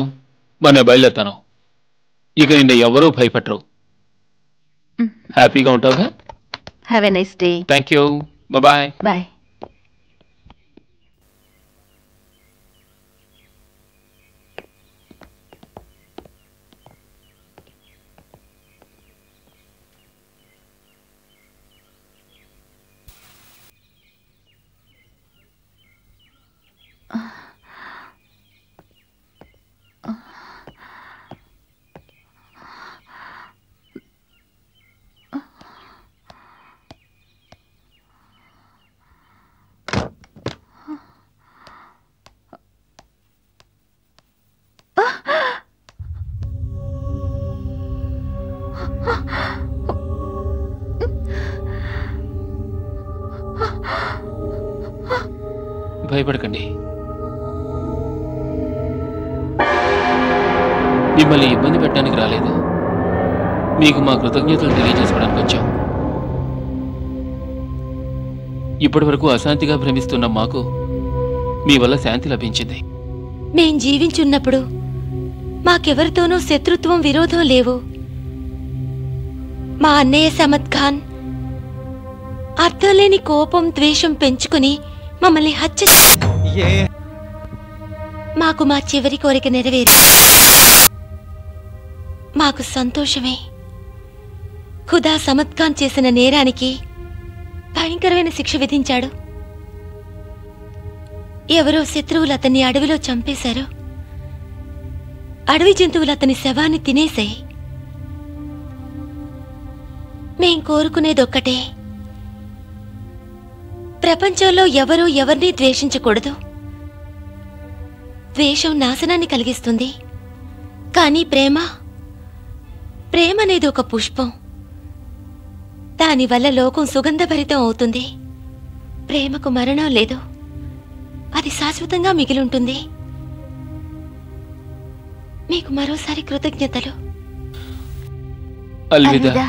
మన బయలుదేరుతాను. ఇక నిన్న ఎవరూ భయపడరు. హ్యాపీగా ఉంటావుగా? Have a nice day. Thank you. Bye. Bye. భయపడకండి. మిమ్మల్ని ఇబ్బంది పెట్టడానికి రాలేదు, మీకు మా కృతజ్ఞతలు తెలియజేసుకోవడానికి వచ్చాం. ఇప్పటి వరకు అశాంతిగా భ్రమిస్తున్న మాకు మీ వల్ల శాంతి లభించింది. మేం జీవించున్నప్పుడు మాకెవరితోనూ శత్రుత్వం, విరోధం లేవు. మా అన్నయ్య సమద్ ఖాన్ అర్థంలేని కోపం, ద్వేషం పెంచుకుని మమ్మల్ని హత్య మాకు మా చివరి కోరిక నెరవేరి మాకు సంతోషమే. ఖుదా సమద్ ఖాన్ చేసిన నేరానికి భయంకరమైన శిక్ష విధించాడు. ఎవరో శత్రువులు అతన్ని అడవిలో చంపేశారు. అడవి జంతువులు అతని శవాన్ని తినేశాయి. మేం కోరుకునేదొక్కటే, ప్రపంచంలో ఎవరూ ఎవరినీ ద్వేషించకూడదు. ద్వేషం నాశనాన్ని కలిగిస్తుంది. కానీ ప్రేమ అనేది ఒక పుష్పం. దానివల్ల లోకం సుగంధభరితం అవుతుంది. ప్రేమకు మరణం లేదు, అది శాశ్వతంగా మిగిలుంటుంది. మీకు మరోసారి కృతజ్ఞతలు. అల్విదా.